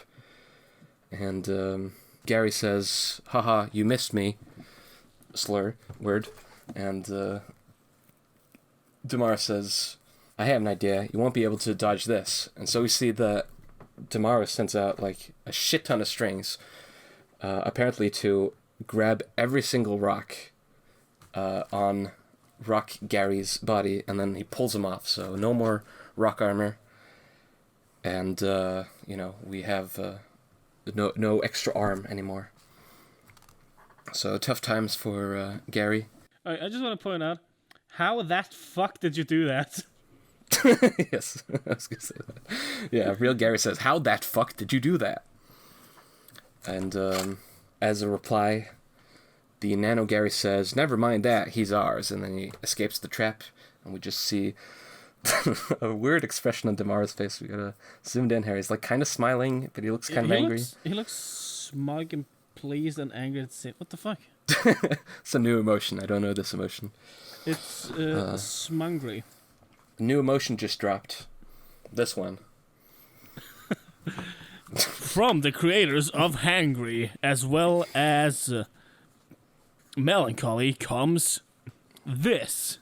And Gary says, "Haha, you missed me." Slur, word. And Demaro says, "I have an idea. You won't be able to dodge this." And so we see that Demaro sends out like a shit ton of strings, apparently to grab every single rock on Rock Gary's body, and then he pulls him off. So no more rock armor, and we have no extra arm anymore. So tough times for Gary. I just want to point out, how that fuck did you do that? Yes, I was gonna say that. Yeah, real Gary says, "How that fuck did you do that?" And as a reply, the Nano Gary says, "Never mind that, he's ours." And then he escapes the trap, and we just see a weird expression on Demaro's face. We gotta zoom in here. He's like kind of smiling, but he looks kind of angry. He looks smug and pleased and angry at the same. What the fuck? It's a new emotion. I don't know this emotion. It's smungry. New emotion just dropped. This one. From the creators of Hangry, as well as Melancholy, comes this.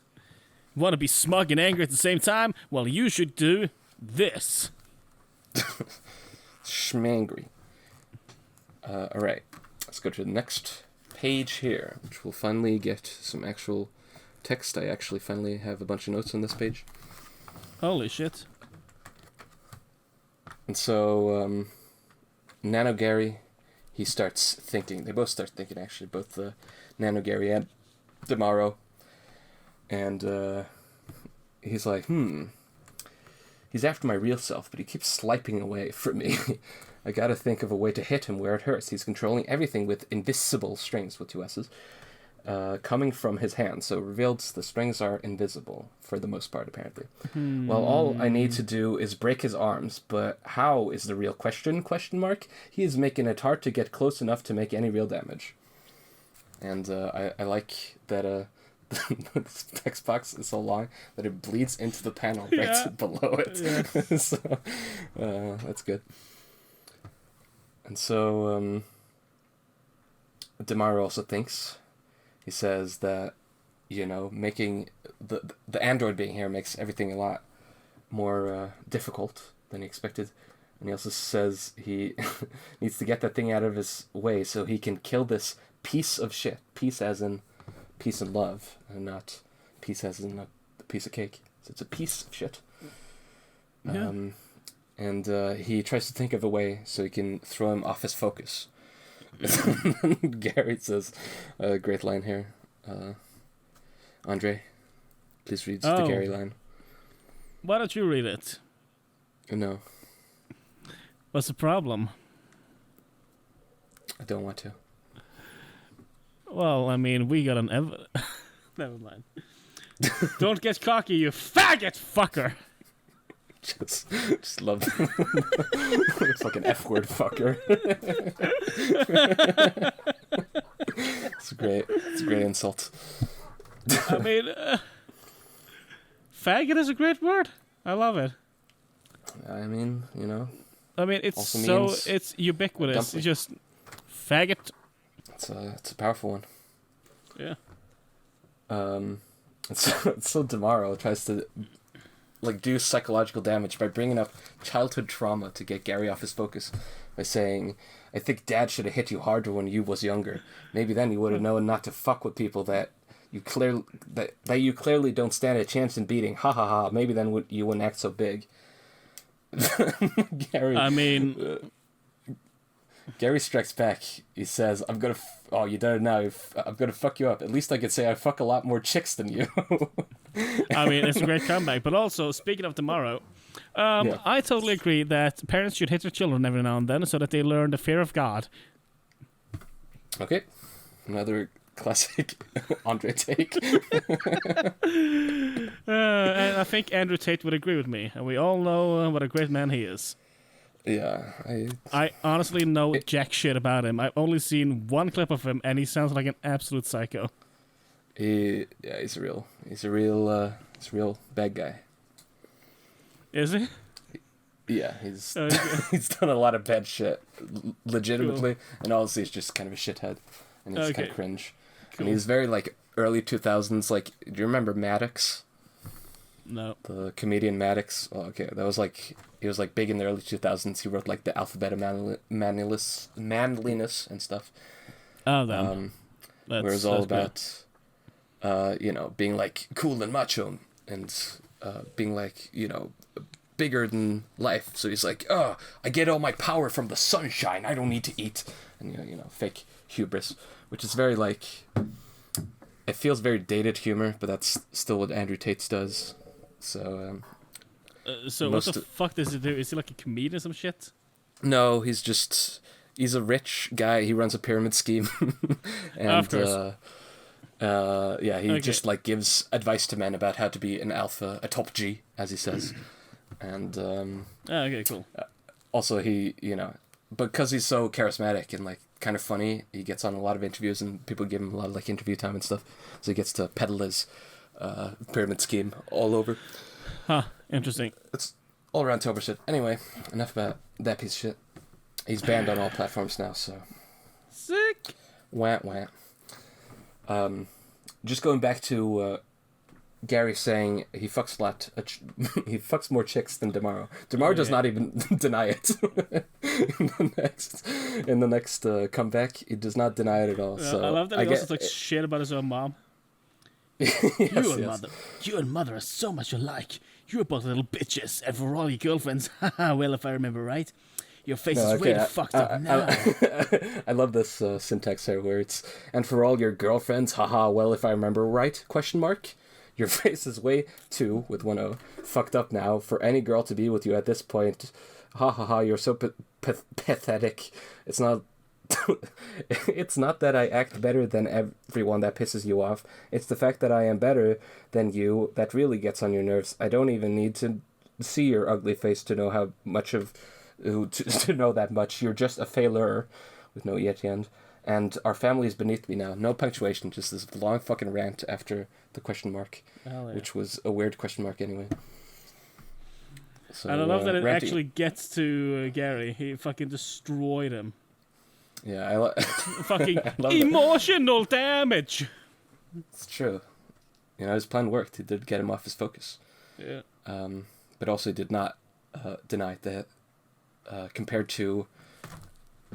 Want to be smug and angry at the same time? Well, you should do this. Schmangry. Alright. Let's go to the next page here, which will finally get some actual text. I actually finally have a bunch of notes on this page. Holy shit. And so, Nano Gary, he starts thinking. They both start thinking, actually, both Nano Gary and Demaro. And he's like, he's after my real self, but he keeps swiping away from me. I gotta think of a way to hit him where it hurts. He's controlling everything with invisible strings, with 2 S's, coming from his hand. So revealed the strings are invisible, for the most part, apparently. Well, all I need to do is break his arms, but how is the real question, ? He is making it hard to get close enough to make any real damage. And I like that this text box is so long that it bleeds into the panel right below it. Yeah. So that's good. And so Demaro also thinks, he says that, making the android being here makes everything a lot more difficult than he expected. And he also says he needs to get that thing out of his way so he can kill this piece of shit. Peace as in peace and love, and not peace as in a piece of cake. So it's a piece of shit. Yeah. And he tries to think of a way so he can throw him off his focus. Garry says a great line here. Andre, please read the Garry line. Why don't you read it? No, What's the problem? I don't want to. Well, I mean, we got an Never mind. Don't get cocky, you faggot fucker! Just love fucking F-word fucker. It's a great insult. I mean, faggot is a great word. I love it. I mean, you know. I mean, it's also so means it's ubiquitous. dumpling. It's just faggot. It's a powerful one. Yeah. So Demaro tries to do psychological damage by bringing up childhood trauma to get Garry off his focus by saying, "I think Dad should have hit you harder when you was younger. Maybe then you would have known not to fuck with people that you clearly don't stand a chance in beating. Ha ha ha. Maybe then you wouldn't act so big." Garry. I mean, Garry strikes back. He says, "I'm gonna. Oh, you done it now. I'm gonna fuck you up. At least I could say I fuck a lot more chicks than you." I mean, it's a great comeback. But also, speaking of tomorrow, I totally agree that parents should hit their children every now and then so that they learn the fear of God. Okay, another classic Andre take. And I think Andrew Tate would agree with me. And we all know what a great man he is. Yeah, I honestly know jack shit about him. I've only seen one clip of him, and he sounds like an absolute psycho. he's a real bad guy. Is he? Yeah, he's Okay. he's done a lot of bad shit, legitimately, and honestly, he's just kind of a shithead, and it's kind of cringe. Cool. And he's very early 2000s. Do you remember Maddox? No. The comedian Maddox. Oh, okay, that was he was big in the early 2000s. He wrote the Alphabet of Manliness and stuff. Oh, then. Where it was all about, being cool and macho and being bigger than life. So he's like, "Oh, I get all my power from the sunshine. I don't need to eat," and fake hubris, which is very it feels very dated humor, but that's still what Andrew Tate does. So. So what the fuck does he do? Is he like a comedian or some shit? No, he's a rich guy. He runs a pyramid scheme, and of course. He just gives advice to men about how to be an alpha, a top G, as he says, and okay, cool. Also he because he's so charismatic and kind of funny, he gets on a lot of interviews and people give him a lot of interview time and stuff, so he gets to peddle his pyramid scheme all over. Huh, interesting. It's all around Tober shit. Anyway, enough about that piece of shit. He's banned on all platforms now, so. Sick! Wah, wah. Just going back to Garry saying he fucks a lot. He fucks more chicks than Demaro. Demaro does not even deny it. in the next comeback, he does not deny it at all. So I love that he also talks shit about his own mom. You and mother are so much alike. You're both little bitches, and for all your girlfriends, well, if I remember right, your face is really fucked up now. I love this syntax here, where it's, "And for all your girlfriends, haha, well, if I remember right, question mark, your face is way too, with one O, fucked up now, for any girl to be with you at this point, ha ha ha, you're so pathetic. It's not it's not that I act better than everyone that pisses you off. It's the fact that I am better than you that really gets on your nerves. I don't even need to see your ugly face to know how much of to know that much. You're just a failure," with no E at the end. "And our family is beneath me now." No punctuation, just this long fucking rant after the question mark, which was a weird question mark anyway. So, and I love that it ranting. actually gets to Garry. He fucking destroyed him. Yeah, Fucking emotional damage. It's true. His plan worked. It did get him off his focus. Yeah. but also did not deny that compared to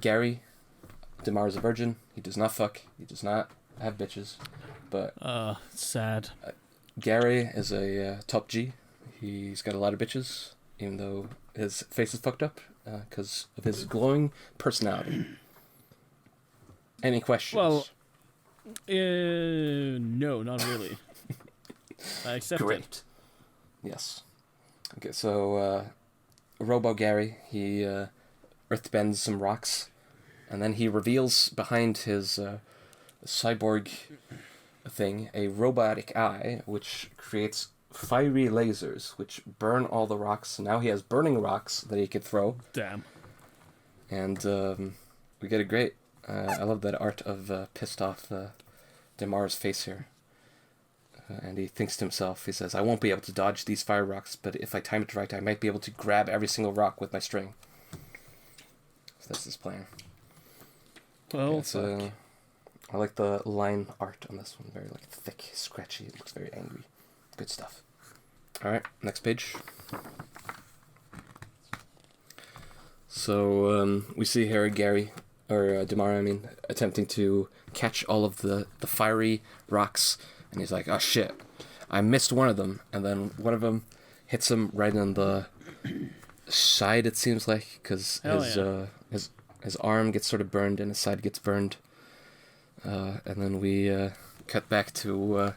Garry, Demaro's a virgin. He does not fuck. He does not have bitches. But sad. Garry is a top G. He's got a lot of bitches, even though his face is fucked up because of his glowing personality. Any questions? Well, no, not really. I accept Great. it. Yes. Okay, so Robo Garry, he earthbends some rocks, and then he reveals behind his cyborg thing a robotic eye, which creates fiery lasers, which burn all the rocks. Now he has burning rocks that he could throw. Damn. And we get a great... I love that art of pissed off Demaro's face here. And he thinks to himself, he says, I won't be able to dodge these fire rocks, but if I time it right, I might be able to grab every single rock with my string. So that's his plan. Well, Yeah, I like the line art on this one. Very like thick, scratchy. It looks very angry. Good stuff. Alright, next page. So we see here Garry, or Demaro, I mean, attempting to catch all of the fiery rocks. And he's like, oh shit, I missed one of them. And then one of them hits him right on the side, it seems like, because his arm gets sort of burned and his side gets burned. And then we cut back to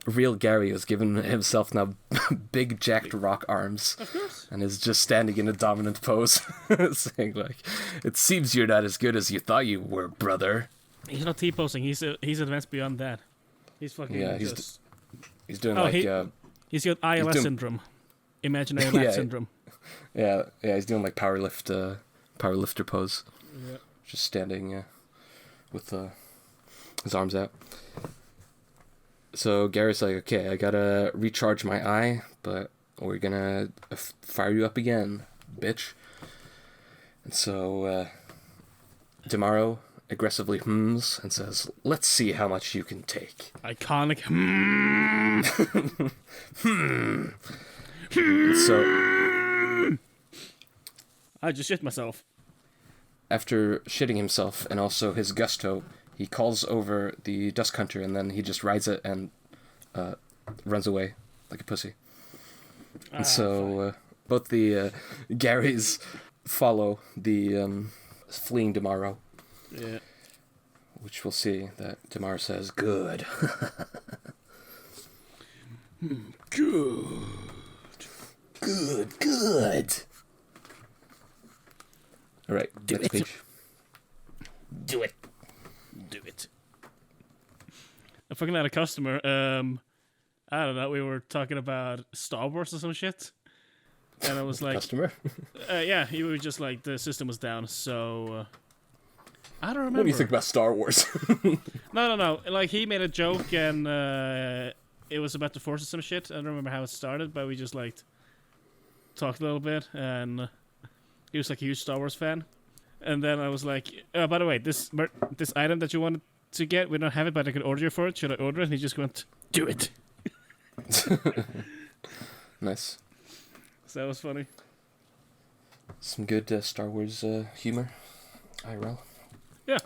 real Garry, who's given himself now big jacked rock arms. Of course. And is just standing in a dominant pose, saying like, it seems you're not as good as you thought you were, brother. He's not T-posing. He's advanced beyond that. He's fucking he's doing he's got ILS syndrome. Imaginary lap syndrome. Yeah, he's doing like powerlifter pose. Yeah. Just standing with his arms out. So Garry's like, okay, I gotta recharge my eye, but we're gonna fire you up again, bitch. And so Demaro aggressively hums and says, let's see how much you can take. Iconic. So I just shit myself. after shitting himself and also his gusto, he calls over the Dusk Hunter and then he just rides it and runs away like a pussy. And so both the Garrys follow the fleeing Demaro. Yeah. Which we'll see that Demaro says, good. Good. All right, next page. Do it. I fucking had a customer. I don't know. We were talking about Star Wars or some shit, and I was like, Customer? yeah, he was just like the system was down. So I don't remember. What do you think about Star Wars? No. Like he made a joke and it was about the Force or some shit. I don't remember how it started, but we just like talked a little bit, and he was like a huge Star Wars fan. And then I was like, by the way, this item that you wanted to get, we don't have it, but I could order you for it. Should I order it? And he just went, do it. Nice. So that was funny. Some good Star Wars humor. IRL. Yeah.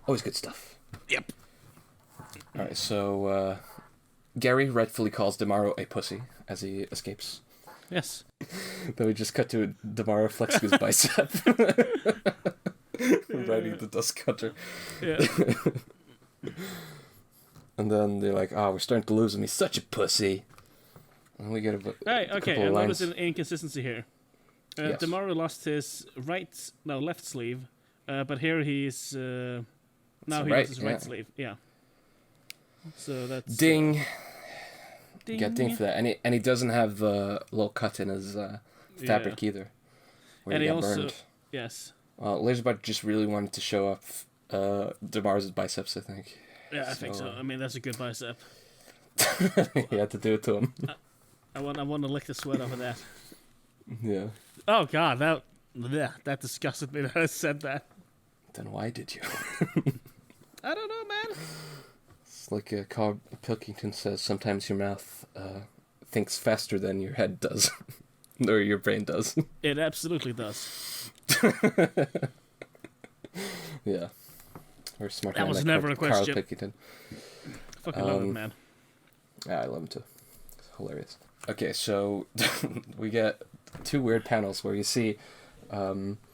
Always good stuff. Yep. Alright, so Garry rightfully calls Demaro a pussy as he escapes. Yes. Then we just cut to Demaro flexing his bicep. Riding the Dusk Hunter. Yeah. And then they're like, we're starting to lose him. He's such a pussy. And we get a Hey, couple okay, of I lines. noticed an inconsistency here. Yes. Demaro lost his left sleeve, but here he's now he right, lost his right yeah. sleeve. Yeah. So that's Ding. ding. Got ding for that. And he doesn't have the little cut in his fabric either. Where And he he got also burned. yes. Laserbot just really wanted to show off Demaro's biceps, I think. Yeah, I think so. I mean, that's a good bicep. He had to do it to him. I want to lick the sweat off of that. Yeah. Oh God, that disgusted me that I said that. Then why did you? I don't know, man. It's like Carl Pilkington says, sometimes your mouth thinks faster than your head does, or your brain does. It absolutely does. Yeah. Or smarter That than was like never a Carl question. Pilkington. Fucking love it, man. Yeah, I love him too. It's hilarious. Okay, so we get two weird panels where you see,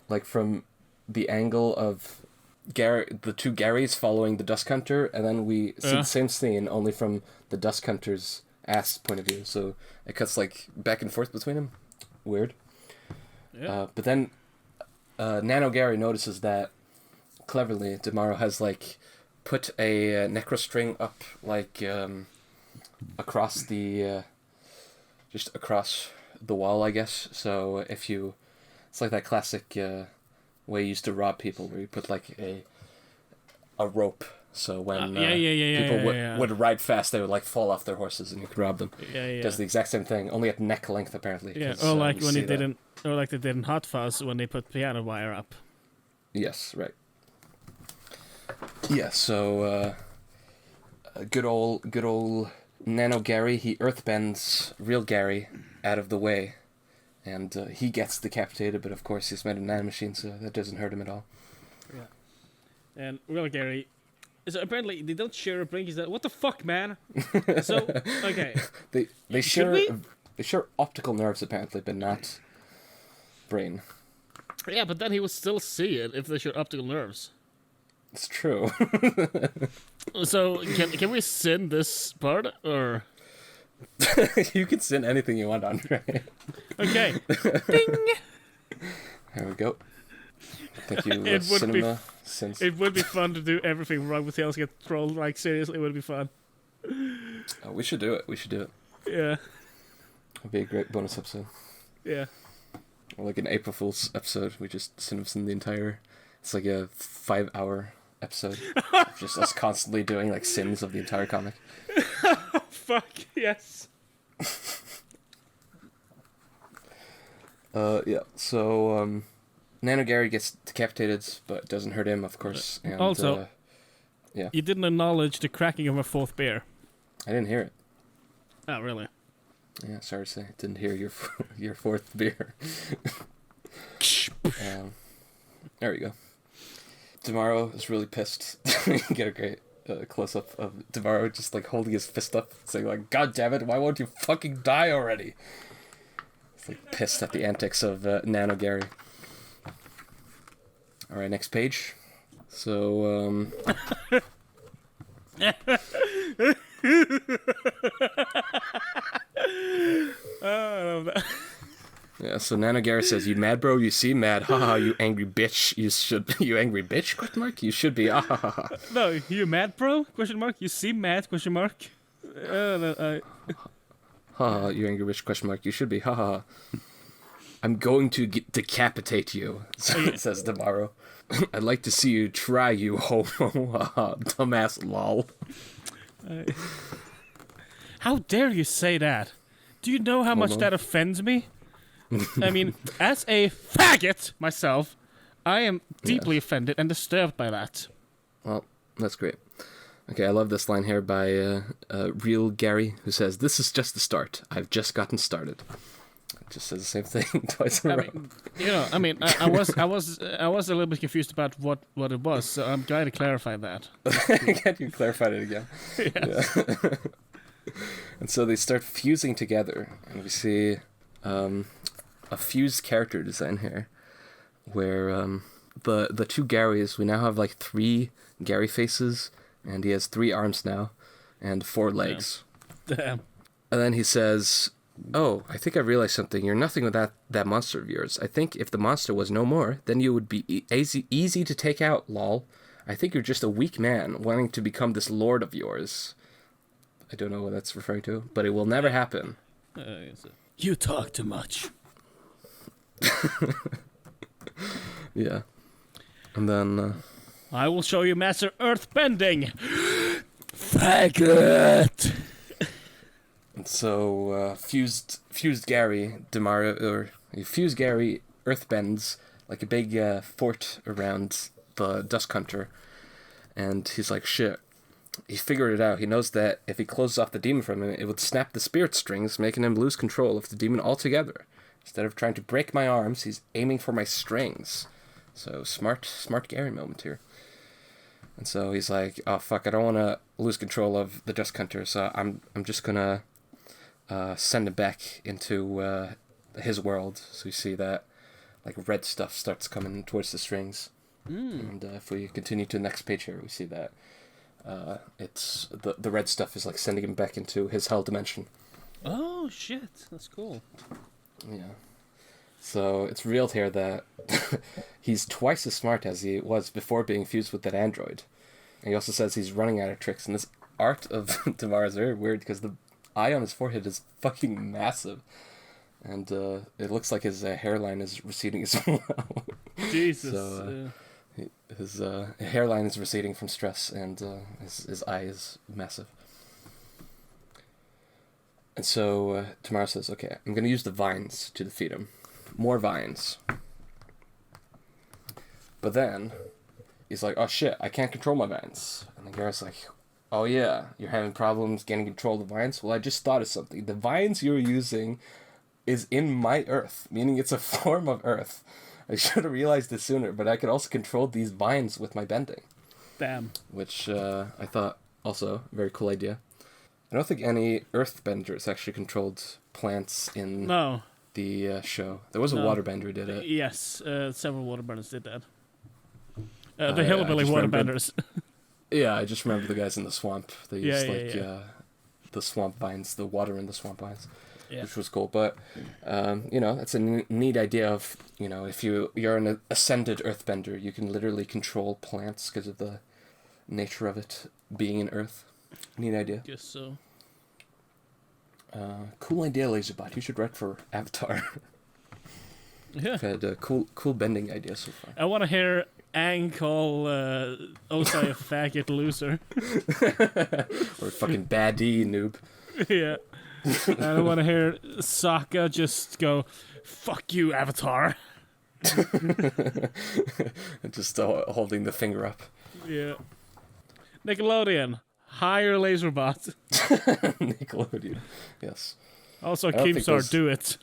like from the angle of the two Garys following the Dusk Hunter, and then we see the same scene only from the Dusk Hunter's ass point of view. So it cuts like back and forth between them. Weird. Yeah. But then Nano Gary notices that cleverly Demaro has like put a necro string up like across the just across the wall, I guess. So if you, it's like that classic way you used to rob people, where you put like a rope. So when people would ride fast, they would like fall off their horses, and you could rob them. Does the exact same thing, only at neck length apparently. Yeah, or like when they didn't, or like they did in Hot Fuzz when they put piano wire up. Yes, right. Yeah, so good old Nano Gary, he earthbends real Gary out of the way, and he gets decapitated, but of course he's made of nanomachine, so that doesn't hurt him at all. Yeah. And real Gary, so apparently they don't share a brain. He's like, what the fuck, man? So, okay. They share optical nerves apparently, but not brain. Yeah, but then he would still see it if they share optical nerves. It's true. So can we sin this part, or you can send anything you want, Andre. okay? Ding. There we go. Thank you, It would cinema. It would be fun to do everything wrong with Tails get trolled. Like seriously, it would be fun. Oh, we should do it. Yeah. It'd be a great bonus episode. Yeah. Or like an April Fool's episode. We just send the entire. It's like a 5-hour episode. Just us constantly doing like sins of the entire comic. Oh, fuck yes. Yeah. So Nano Gary gets decapitated, but it doesn't hurt him, of course. And, also, yeah. You didn't acknowledge the cracking of a fourth beer. I didn't hear it. Oh, really? Yeah, sorry to say, I didn't hear your fourth beer. There we go. Demaro is really pissed. You get a great close-up of Demaro just like holding his fist up, saying like, "God damn it, why won't you fucking die already?" He's like pissed at the antics of Nano Gary. All right, next page. So, Oh, I love that. yeah, so Nano Gary says, "You mad, bro? You seem mad. Haha, you angry bitch. You angry bitch? Question mark? You should be. Ah ha ha ha. No, you mad, bro? Question mark. You seem mad? Question mark. Haha, you angry bitch? Question mark. You should be. Ha ha ha. I'm going to decapitate you," says Demaro. "I'd like to see you try, you homo. Dumbass lol." How dare you say that? Do you know how much that offends me? I mean, as a faggot myself, I am deeply offended and disturbed by that. Well, that's great. Okay, I love this line here by Real Gary, who says, "This is just the start. I've just gotten started." It just says the same thing twice in a row. I was a little bit confused about what it was, so I'm glad to clarify that. Can you clarify it again? Yes. Yeah. And so they start fusing together, and we see a fused character design here, where the two Garys, we now have like 3 Gary faces, and he has 3 arms now, and 4 legs. Damn. And then he says, "Oh, I think I realized something. You're nothing without that monster of yours. I think if the monster was no more, then you would be easy to take out, lol. I think you're just a weak man wanting to become this lord of yours." I don't know what that's referring to, but it will never happen. You talk too much. Yeah. And then... I will show you Master Earthbending. Faggot! And so, fused Gary, fused Gary earthbends like a big fort around the Dusk Hunter. And he's like, "Shit, he figured it out. He knows that if he closes off the demon from him, it would snap the spirit strings, making him lose control of the demon altogether. Instead of trying to break my arms, he's aiming for my strings. So smart Garry moment here. And so he's like, oh fuck, I don't want to lose control of the Dusk Hunter, so I'm just gonna send him back into his world. So you see that like red stuff starts coming towards the strings. And if we continue to the next page here, we see that it's the red stuff is like sending him back into his hell dimension. Oh shit, that's cool. Yeah. So it's revealed here that he's twice as smart as he was before being fused with that android. And he also says he's running out of tricks. And this art of Demaro is very weird because the eye on his forehead is fucking massive. And it looks like his hairline is receding as well. Jesus. So his hairline is receding from stress, and his eye is massive. And so Demaro says, okay, I'm going to use the vines to defeat him. More vines. But then he's like, oh shit, I can't control my vines. And then Garrett's like, oh yeah, you're having problems getting control of the vines? Well, I just thought of something. The vines you're using is in my earth, meaning it's a form of earth. I should have realized this sooner, but I could also control these vines with my bending. Damn. Which I thought also a very cool idea. I don't think any earthbenders actually controlled plants in the show. There was a waterbender who did it. Yes, several waterbenders did that. The hillbilly waterbenders. Yeah, I just remember the guys in the swamp. They used the swamp vines, the water in the swamp vines, yeah. which was cool. But that's a neat idea of if you're an ascended earthbender, you can literally control plants because of the nature of it being in Earth. Neat idea. Guess so. Cool idea, Laserbot. You should write for Avatar. Yeah. I've had cool bending ideas so far. I want to hear Aang call Osai a faggot loser. Or fucking baddie noob. Yeah. And I want to hear Sokka just go, fuck you, Avatar. Just holding the finger up. Yeah. Nickelodeon. Hire Laserbot. Nickelodeon. Yes. Also, Keemstar, do it.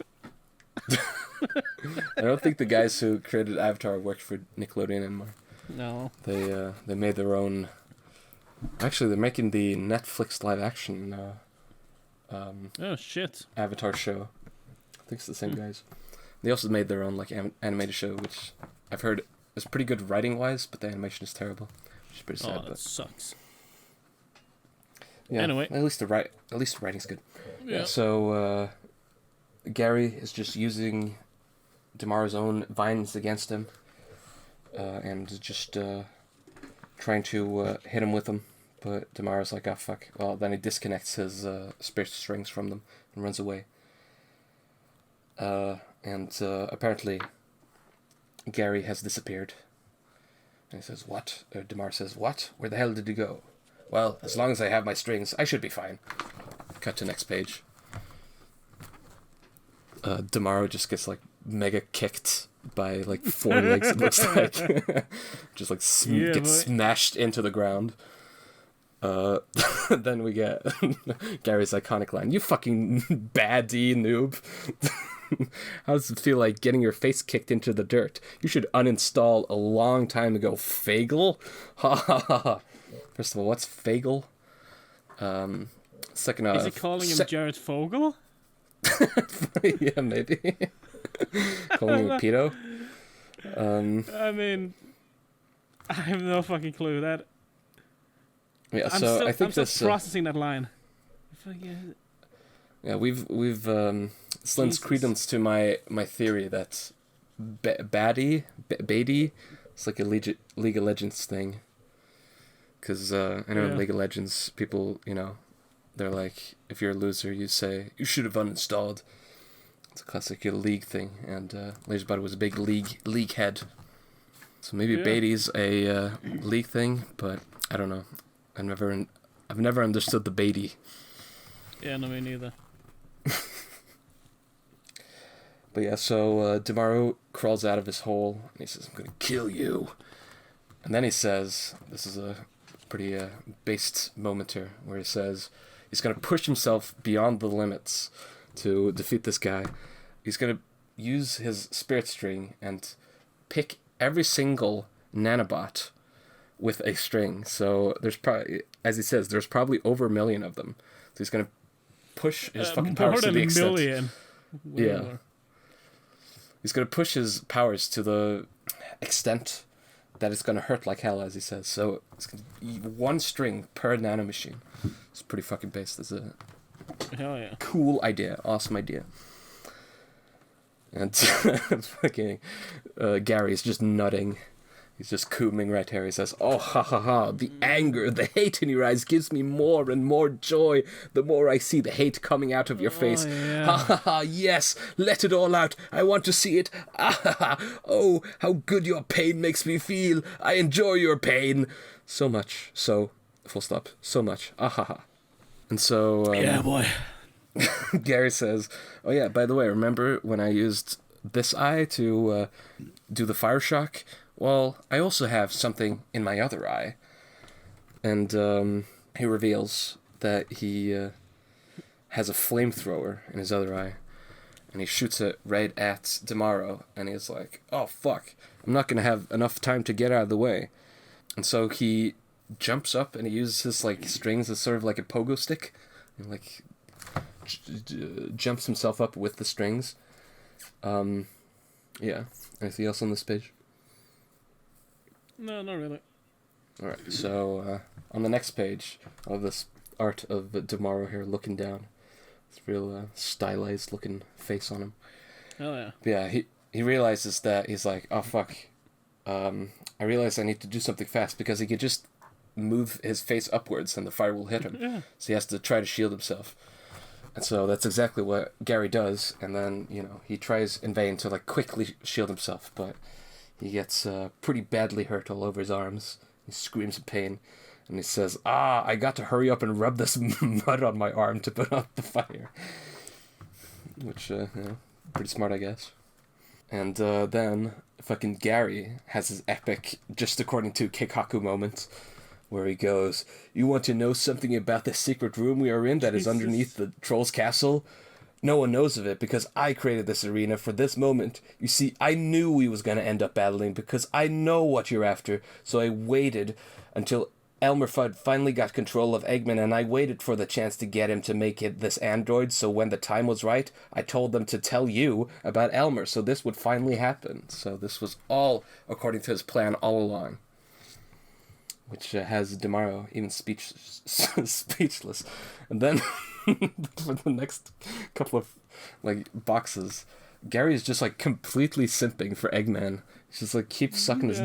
I don't think the guys who created Avatar worked for Nickelodeon anymore. No. They made their own. Actually, they're making the Netflix live action. Oh shit. Avatar show. I think it's the same guys. They also made their own like animated show, which I've heard is pretty good writing wise, but the animation is terrible, which is pretty sad. Oh, that sucks. Yeah, anyway, at least the writing's good. Yeah. So Garry is just using Demaro's own vines against him, and just trying to hit him with them. But Demaro's like, oh fuck. Well, then he disconnects his spirit strings from them and runs away. And apparently, Garry has disappeared. And he says, what? Demaro says, what? Where the hell did he go? Well, as long as I have my strings, I should be fine. Cut to next page. Demaro just gets like mega kicked by like 4 legs, it looks like. Just like gets smashed into the ground. Then we get Garry's iconic line, you fucking baddie noob. How does it feel like getting your face kicked into the dirt? You should uninstall a long time ago, Fagel. Ha ha ha. First of all, what's Fagel? Second off, is he calling him Jared Fogle? Yeah, maybe. Calling him a pedo. I mean, I have no fucking clue. That. Yeah, I'm so still, I think I'm still processing that line. Yeah, we've this lends credence to my theory that Beatty, it's like a League of Legends thing. Because I know in League of Legends, people, they're like, if you're a loser, you say, you should have uninstalled. It's a classic League thing, and Laserbot was a big League head. So maybe Beatty's a League thing, but I don't know. I've never understood the Beatty. Yeah, no, me neither. But yeah, so Demaro crawls out of his hole, and he says, I'm gonna kill you. And then he says, this is a pretty based moment here, where he says he's going to push himself beyond the limits to defeat this guy. He's going to use his spirit string and pick every single nanobot with a string. So there's probably, as he says, there's probably over 1 million of them. So he's going to push his fucking powers to the extent. More than 1 million. Yeah. He's going to push his powers to the extent that it's going to hurt like hell, as he says. So it's going to be 1 string per nanomachine. It's pretty fucking based. It's a hell yeah. Cool idea. Awesome idea. And fucking Gary's just nutting. He's just cooming right here. He says, "Oh, ha ha ha, the anger, the hate in your eyes gives me more and more joy the more I see the hate coming out of your face. Yeah. Ha ha ha, yes, let it all out. I want to see it. Ah ha ha, oh, how good your pain makes me feel. I enjoy your pain. So much, so, full stop, so much. Ah ha ha." And so... yeah, boy. Gary says, "Oh yeah, by the way, remember when I used this eye to do the fire shock? Well, I also have something in my other eye." And he reveals that he has a flamethrower in his other eye. And he shoots it right at Demaro. And he's like, "Oh, fuck. I'm not going to have enough time to get out of the way." And so he jumps up and he uses his like strings as sort of like a pogo stick. And like jumps himself up with the strings. Yeah. Anything else on this page? No, not really. Alright, so on the next page of this art of Demaro here looking down. It's real stylized looking face on him. Oh yeah. Yeah, he realizes that he's like, "Oh fuck. I realize I need to do something fast," because he could just move his face upwards and the fire will hit him. Yeah. So he has to try to shield himself. And so that's exactly what Gary does, and then, he tries in vain to like quickly shield himself, but he gets pretty badly hurt all over his arms. He screams in pain, and he says, I got to hurry up and rub this mud on my arm to put out the fire. Which, pretty smart, I guess. And then fucking Gary has his epic, just according to Keikaku moment, where he goes, "You want to know something about the secret room we are in that is underneath the troll's castle? No one knows of it because I created this arena for this moment. You see, I knew we was going to end up battling because I know what you're after. So I waited until Elmer Fudd finally got control of Eggman, and I waited for the chance to get him to make it this android. So when the time was right, I told them to tell you about Elmer. So this would finally happen." So this was all according to his plan all along. Which has Demaro even speechless. And then for the next couple of boxes, Gary is just completely simping for Eggman. He's just keeps sucking his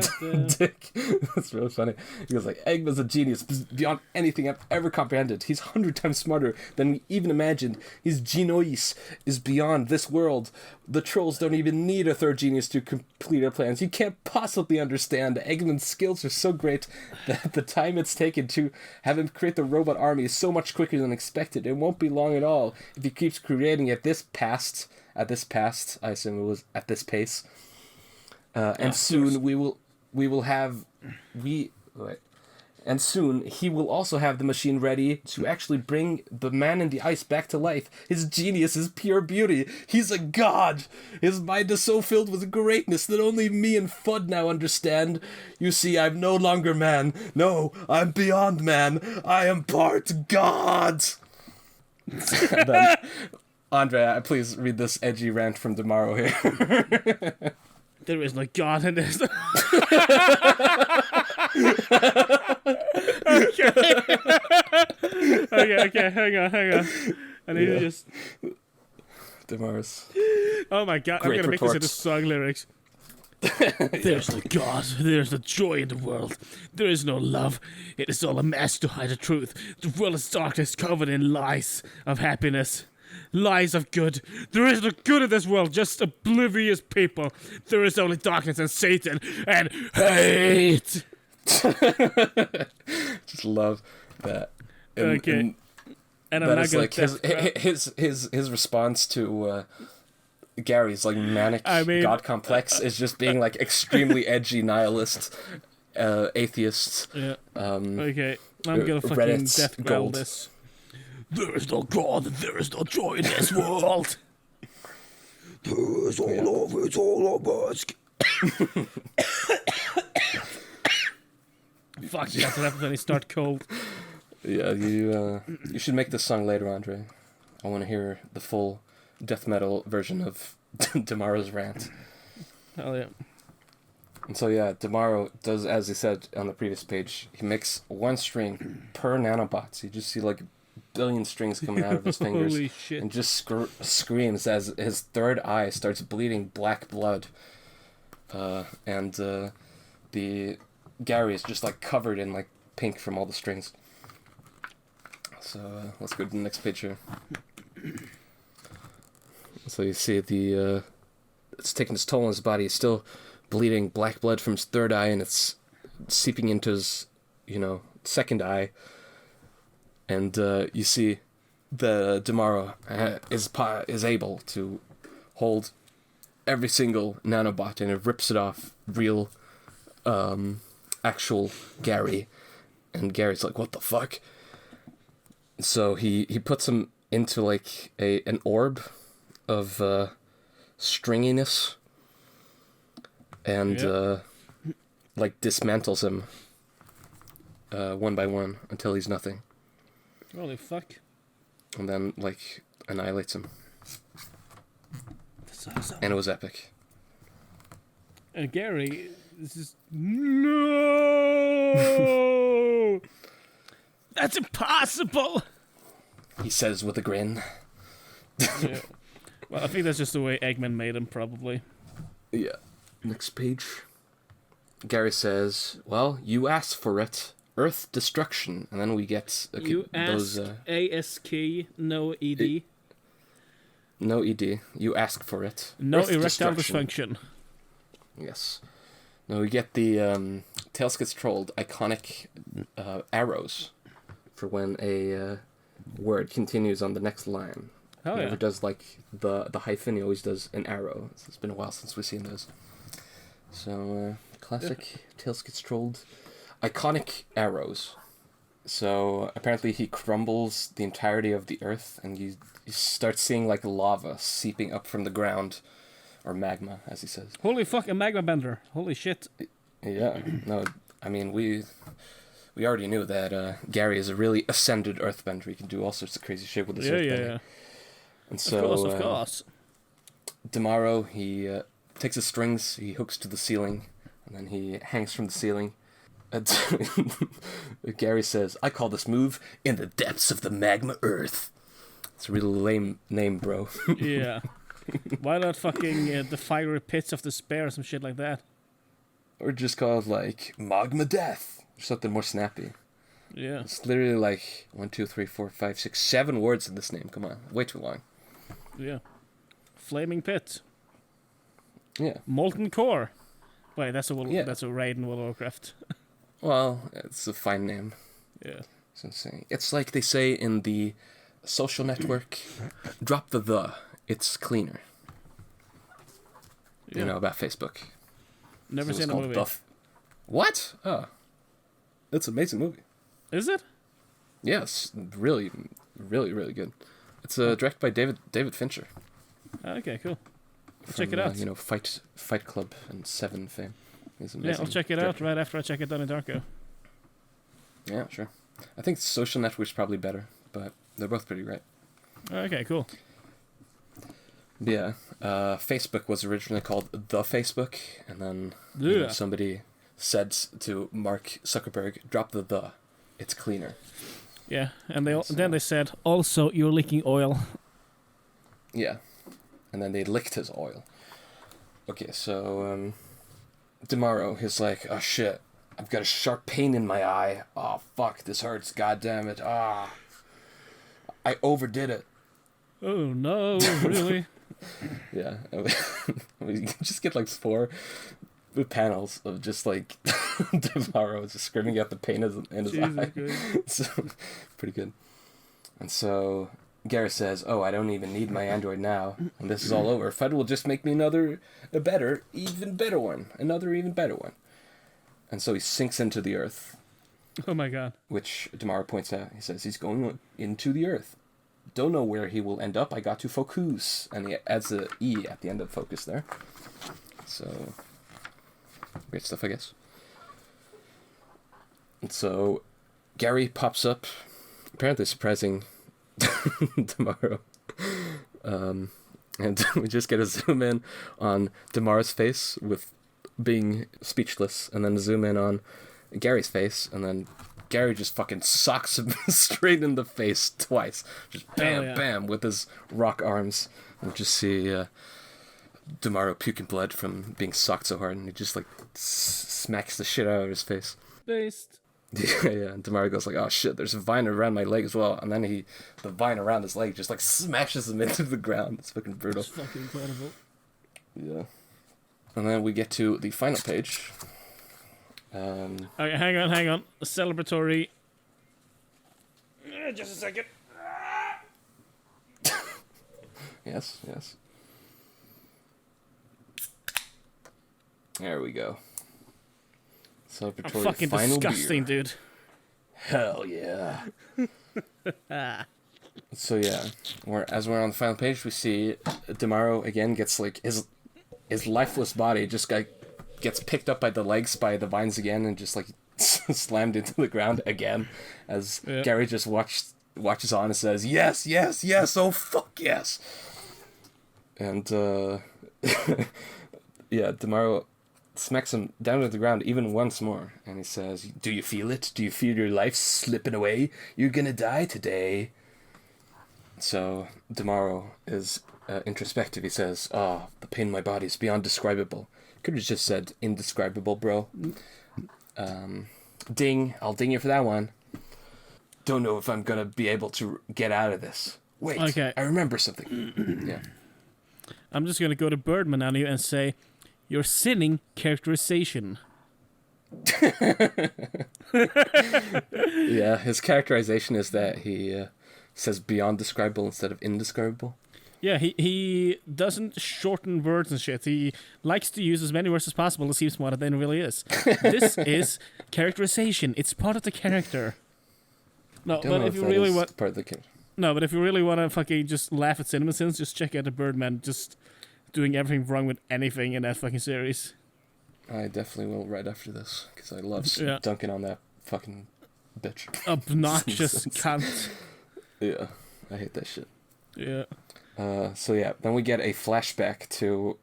dick. That's really funny. He goes "Eggman's a genius beyond anything I've ever comprehended. He's 100 times smarter than we even imagined. His genius is beyond this world. The trolls don't even need a third genius to complete our plans. You can't possibly understand. Eggman's skills are so great that the time it's taken to have him create the robot army is so much quicker than expected. It won't be long at all if he keeps creating at this pace. I assume it was at this pace. And soon and soon he will also have the machine ready to actually bring the man in the ice back to life. His genius is pure beauty. He's a god. His mind is so filled with greatness that only me and Fudd now understand. You see, I'm no longer man. No, I'm beyond man. I am part god." And then, Andrea, please read this edgy rant from Demaro here. There is no God in this. Okay, hang on. I need to just... Demaro's. Oh my God, I'm going to make this into song lyrics. There's no God, there's no joy in the world. There is no love. It is all a mask to hide the truth. The world is darkness covered in lies of happiness. Lies of good. There is no good in this world, just oblivious people. There is only darkness and Satan and hate. Just love that. And I'm that not is gonna his response to Gary's manic god complex is just being extremely edgy nihilist. atheists. Yeah. Um, Okay. I'm gonna fucking Reddit's death growl gold. this. There is no God, there is no joy in this world. It's all over, it's all over. Fuck, that's what happens when you start cold. Yeah, you should make this song later, Andre. I want to hear the full death metal version of Demaro's rant. Hell yeah. And so yeah, Demaro does, as he said on the previous page, he makes one string per nanobot. So you just see like a billion strings coming out of his fingers. Holy shit. And just screams as his third eye starts bleeding black blood. And the Garry is just like covered in like pink from all the strings. So let's go to the next page here. So you see it's taking its toll on his body. He's still bleeding black blood from his third eye, and it's seeping into his, second eye. And you see the Demaro is able to hold every single nanobot, and it rips it off real, actual Garry. And Gary's like, what the fuck? So he puts him into like an orb of stringiness, and like dismantles him one by one until he's nothing, Holy fuck. and then like annihilates him. That's awesome. And it was epic. And Garry is just... No! That's impossible! He says with a grin. Yeah. Well, I think that's just the way Eggman made him, probably. Yeah. Next page. Garry says, well, you asked for it. Earth destruction. And then we get You those... asked ASK, no ED. No ED. You ask for it. No Earth erectile destruction. dysfunction. Yes. Now we get the Tails Gets Trolled iconic arrows for when a word continues on the next line. Oh, Whenever yeah. it does like the hyphen, he always does an arrow. It's been a while since we've seen those. So classic Tails Gets Trolled iconic arrows. So apparently he crumbles the entirety of the earth, and you start seeing like lava seeping up from the ground, or magma, as he says. Holy fuck, a magma bender. Holy shit. Yeah, no, I mean, we already knew that Garry is a really ascended earthbender. He can do all sorts of crazy shit with his earthbender. Yeah. And so, Of course. Demaro, he takes his strings, he hooks to the ceiling, and then he hangs from the ceiling. And Garry says, I call this move In the Depths of the Magma Earth. It's a really lame name, bro. Yeah. Why not fucking the fiery pits of despair or some shit like that? Or just called, like, Magma Death. Or something more snappy. Yeah. It's literally like 1, 2, 3, 4, 5, 6, 7 words in this name. Come on, way too long. Yeah. Flaming pit. Yeah. Molten core. Wait, that's a Yeah. raid in World of Warcraft. Well, it's a fine name. Yeah. It's insane. It's like they say in the social network, drop the. It's cleaner. Yeah. You know, about Facebook. Never So it's seen a called movie. What? Oh. It's an amazing movie. Is it? Yes, really, really, really good. It's directed by David Fincher. Okay, cool. From, check it out. Fight Club and Seven fame. He's Yeah, amazing I'll check it out director. right after I check it Donnie Darko. Yeah, sure. I think Social Network's probably better, but they're both pretty great. Okay, cool. Yeah, Facebook was originally called The Facebook, and then Yeah. somebody said to Mark Zuckerberg, drop the. It's cleaner. Yeah, and So- then they said, also, you're leaking oil. Yeah, and then they licked his oil. Okay, so Demaro, he's like, oh shit, I've got a sharp pain in my eye. Oh fuck, this hurts, god damn it. Ah, I overdid it. Oh, no, really? Yeah, we just get like 4 panels of just like Demaro just screaming out the pain in his Jesus eye. Christ. So, pretty good. And so Garry says, oh, I don't even need my Android now. And this is all over. FUD will just make me even better one. Another even better one. and so he sinks into the earth, Oh my god. which Demaro points out. He says he's going into the earth. Don't know where he will end up. I got to focus. And he adds a E at the end of focus there. So, great stuff, I guess. And so, Garry pops up, apparently surprising Demaro. And we just get a zoom in on Demaro's face with being speechless, and then a zoom in on Garry's face, and then Garry just fucking socks him straight in the face twice. Just bam, bam, with his rock arms. And we just see Demaro puking blood from being socked so hard, and he just like smacks the shit out of his face. Based. Yeah, and Demaro goes like, oh shit, there's a vine around my leg as well. And then the vine around his leg just like smashes him into the ground. It's fucking brutal. It's fucking incredible. Yeah. And then we get to the final page. Okay, hang on. A celebratory. Just a second. Yes. There we go. Celebratory I'm fucking final disgusting, beer. dude. Hell yeah. So yeah, as we're on the final page, we see Demaro again gets like his lifeless body just gets picked up by the legs by the vines again and just like slammed into the ground again as Garry just watches on and says yes, oh fuck yes. And yeah, Demaro smacks him down to the ground even once more, and he says, do you feel it? Do you feel your life slipping away? You're gonna die today. So Demaro is introspective. He says, oh, the pain in my body is beyond describable. Could have just said indescribable, bro. Ding. I'll ding you for that one. Don't know if I'm gonna be able to get out of this. Wait, okay. I remember something. Yeah. I'm just gonna go to Birdman on you and say, your sinning characterization. Yeah, his characterization is that he says beyond describable instead of indescribable. Yeah, he doesn't shorten words and shit. He likes to use as many words as possible to seem smarter than it really is. This is characterization. It's part of the character. No, but if you really want part of the character. No, but if you really want to fucking just laugh at CinemaSins, just check out the Birdman just doing everything wrong with anything in that fucking series. I definitely will right after this, because I love dunking on that fucking bitch. Obnoxious cunt. Yeah, I hate that shit. Yeah. So yeah, then we get a flashback to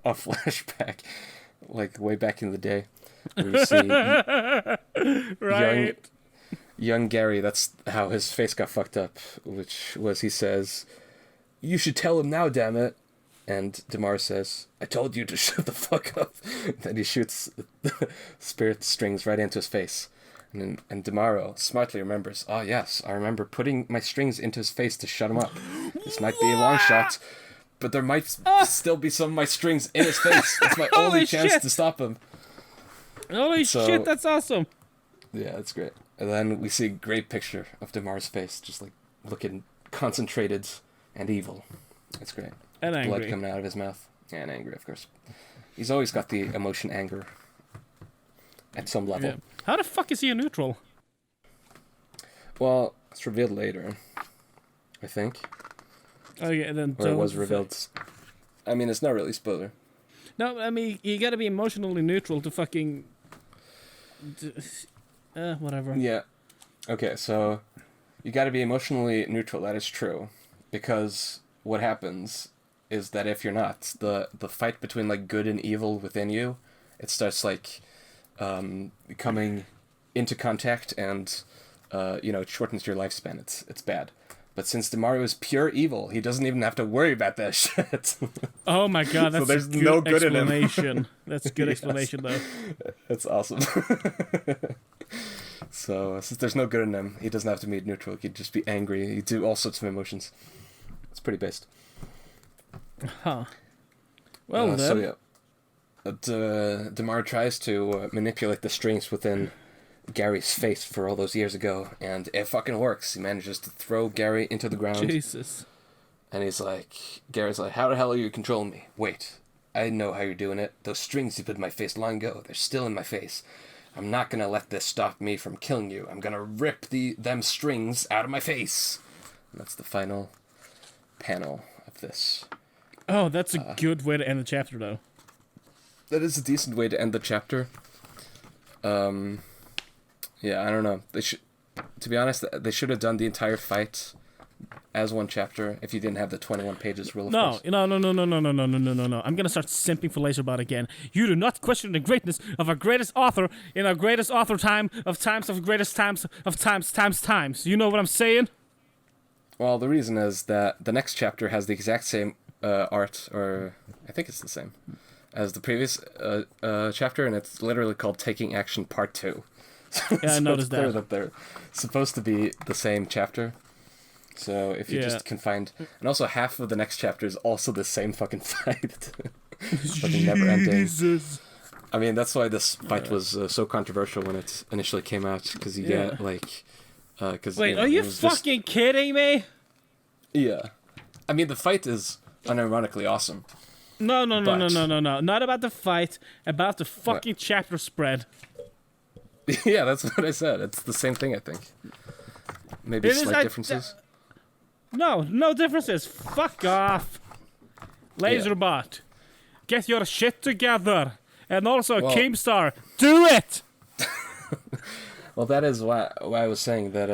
a flashback, like way back in the day, where you see right. young Garry. That's how his face got fucked up, which was he says, "You should tell him now, damn it." And Demaro says, I told you to shut the fuck up. Then he shoots spirit strings right into his face. And Demaro smartly remembers, oh yes, I remember putting my strings into his face to shut him up. This might be a long shot, but there might still be some of my strings in his face. It's my only chance to stop him. Holy shit, that's awesome. Yeah, that's great. And then we see a great picture of Demaro's face, just like looking concentrated and evil. It's great. And angry. Blood coming out of his mouth. And angry, of course. He's always got the emotion anger at some level. Yeah. How the fuck is he a neutral? Well, it's revealed later, I think. Okay, then or it was revealed. I mean, it's not really a spoiler. No, I mean, you gotta be emotionally neutral to fucking... whatever. Yeah. Okay, so you gotta be emotionally neutral, that is true. Because what happens is that if you're not, the fight between like good and evil within you, it starts like coming into contact and it shortens your lifespan. It's bad. But since Demaro is pure evil, he doesn't even have to worry about that shit. Oh my god, that's so there's a good no good explanation. In him. That's a good explanation though. That's awesome. So since there's no good in him, he doesn't have to be neutral. He could just be angry. He could do all sorts of emotions. It's pretty based. Huh. Well then. So yeah. Demaro tries to manipulate the strings within Garry's face for all those years ago, and it fucking works. He manages to throw Garry into the ground. Jesus. And Garry's like, how the hell are you controlling me? Wait, I know how you're doing it. Those strings you put in my face long ago, they're still in my face. I'm not gonna let this stop me from killing you. I'm gonna rip them strings out of my face. And that's the final panel of this. Oh, that's a good way to end the chapter, though. That is a decent way to end the chapter. Yeah, I don't know. To be honest, they should have done the entire fight as one chapter if you didn't have the 21 pages rule. No. I'm gonna start simping for Laserbot again. You do not question the greatness of our greatest author in our greatest author time of times of greatest times of times. You know what I'm saying? Well, the reason is that the next chapter has the exact same art, or I think it's the same, as the previous chapter, and it's literally called Taking Action Part 2. Yeah, I noticed that. That they're supposed to be the same chapter. So if you just can find... And also half of the next chapter is also the same fucking fight. Fucking never ending. I mean, that's why this fight was so controversial when it initially came out, because you get, like... Wait, are you fucking kidding me? Yeah. I mean, the fight is unironically awesome. No. Not about the fight, about the fucking chapter spread. Yeah, that's what I said. It's the same thing, I think. Maybe slight differences. No differences. Fuck off. Laserbot. Get your shit together. And also, Keemstar, do it! Well, that is why I was saying that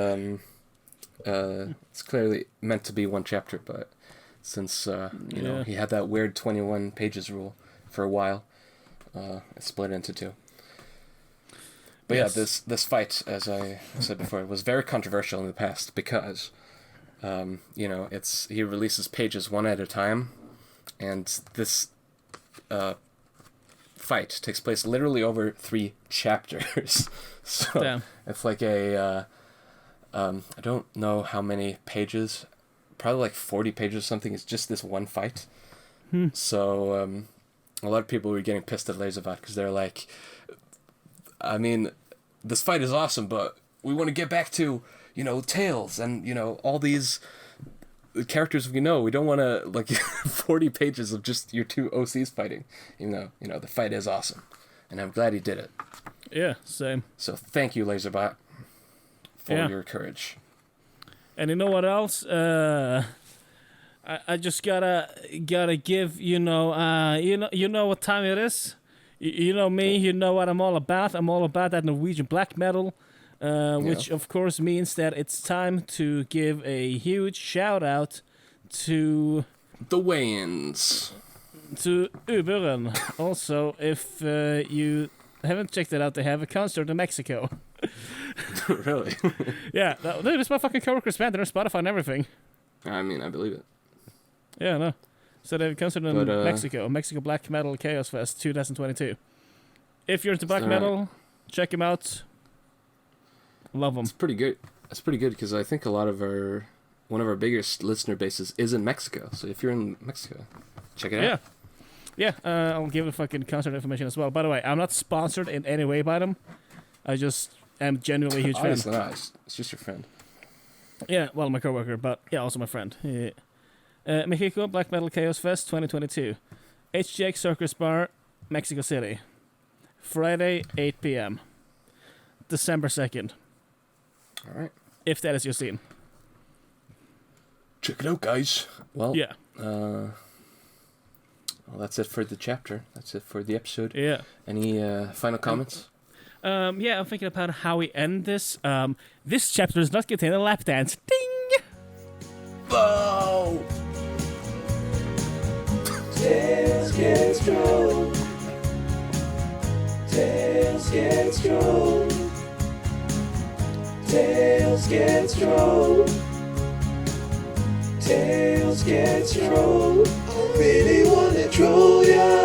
it's clearly meant to be one chapter, but since you know, he had that weird 21 pages rule for a while, it split into two. But yeah, this fight, as I said before, was very controversial in the past because, you know, he releases pages one at a time, and this fight takes place literally over 3 chapters. So it's like a, I don't know how many pages, probably like 40 pages or something. It's just this one fight. So a lot of people were getting pissed at Laserbot because they're like, I mean, this fight is awesome, but we want to get back to, you know, Tails and, you know, all these characters we know. We don't want to, like, 40 pages of just your 2 OCs fighting. You know, the fight is awesome. And I'm glad he did it. Yeah, same. So thank you, Laserbot, for your courage. And you know what else? I just gotta give, you know what time it is? You know me, you know what I'm all about. I'm all about that Norwegian black metal, which of course means that it's time to give a huge shout out to the Wayans, to Uburen. Also, if you haven't checked it out, they have a concert in Mexico. Really? Yeah, dude, it's my fucking coworker's band. They're on Spotify and everything. I mean, I believe it. Yeah, no. So they have a concert in Mexico Black Metal Chaos Fest 2022. If you're into black metal, check them out. Love them. It's pretty good. It's pretty good because I think one of our biggest listener bases is in Mexico. So if you're in Mexico, check it out. Yeah, I'll give the fucking concert information as well. By the way, I'm not sponsored in any way by them. I just am genuinely a huge fan. Obviously not. It's just your friend. Yeah, well, my coworker, but yeah, also my friend. Yeah. Mexico Black Metal Chaos Fest 2022. HGX Circus Bar, Mexico City. Friday, 8 p.m. December 2nd. All right. If that is your scene. Check it out, guys. Well, yeah. Well, that's it for the chapter. That's it for the episode. Yeah. Any final comments? Yeah, I'm thinking about how we end this. This chapter does not contain a lap dance. Ding! Whoa! Tails get strong. Tails get strong. Tails get strong. Tails get strong. I really wanna troll ya.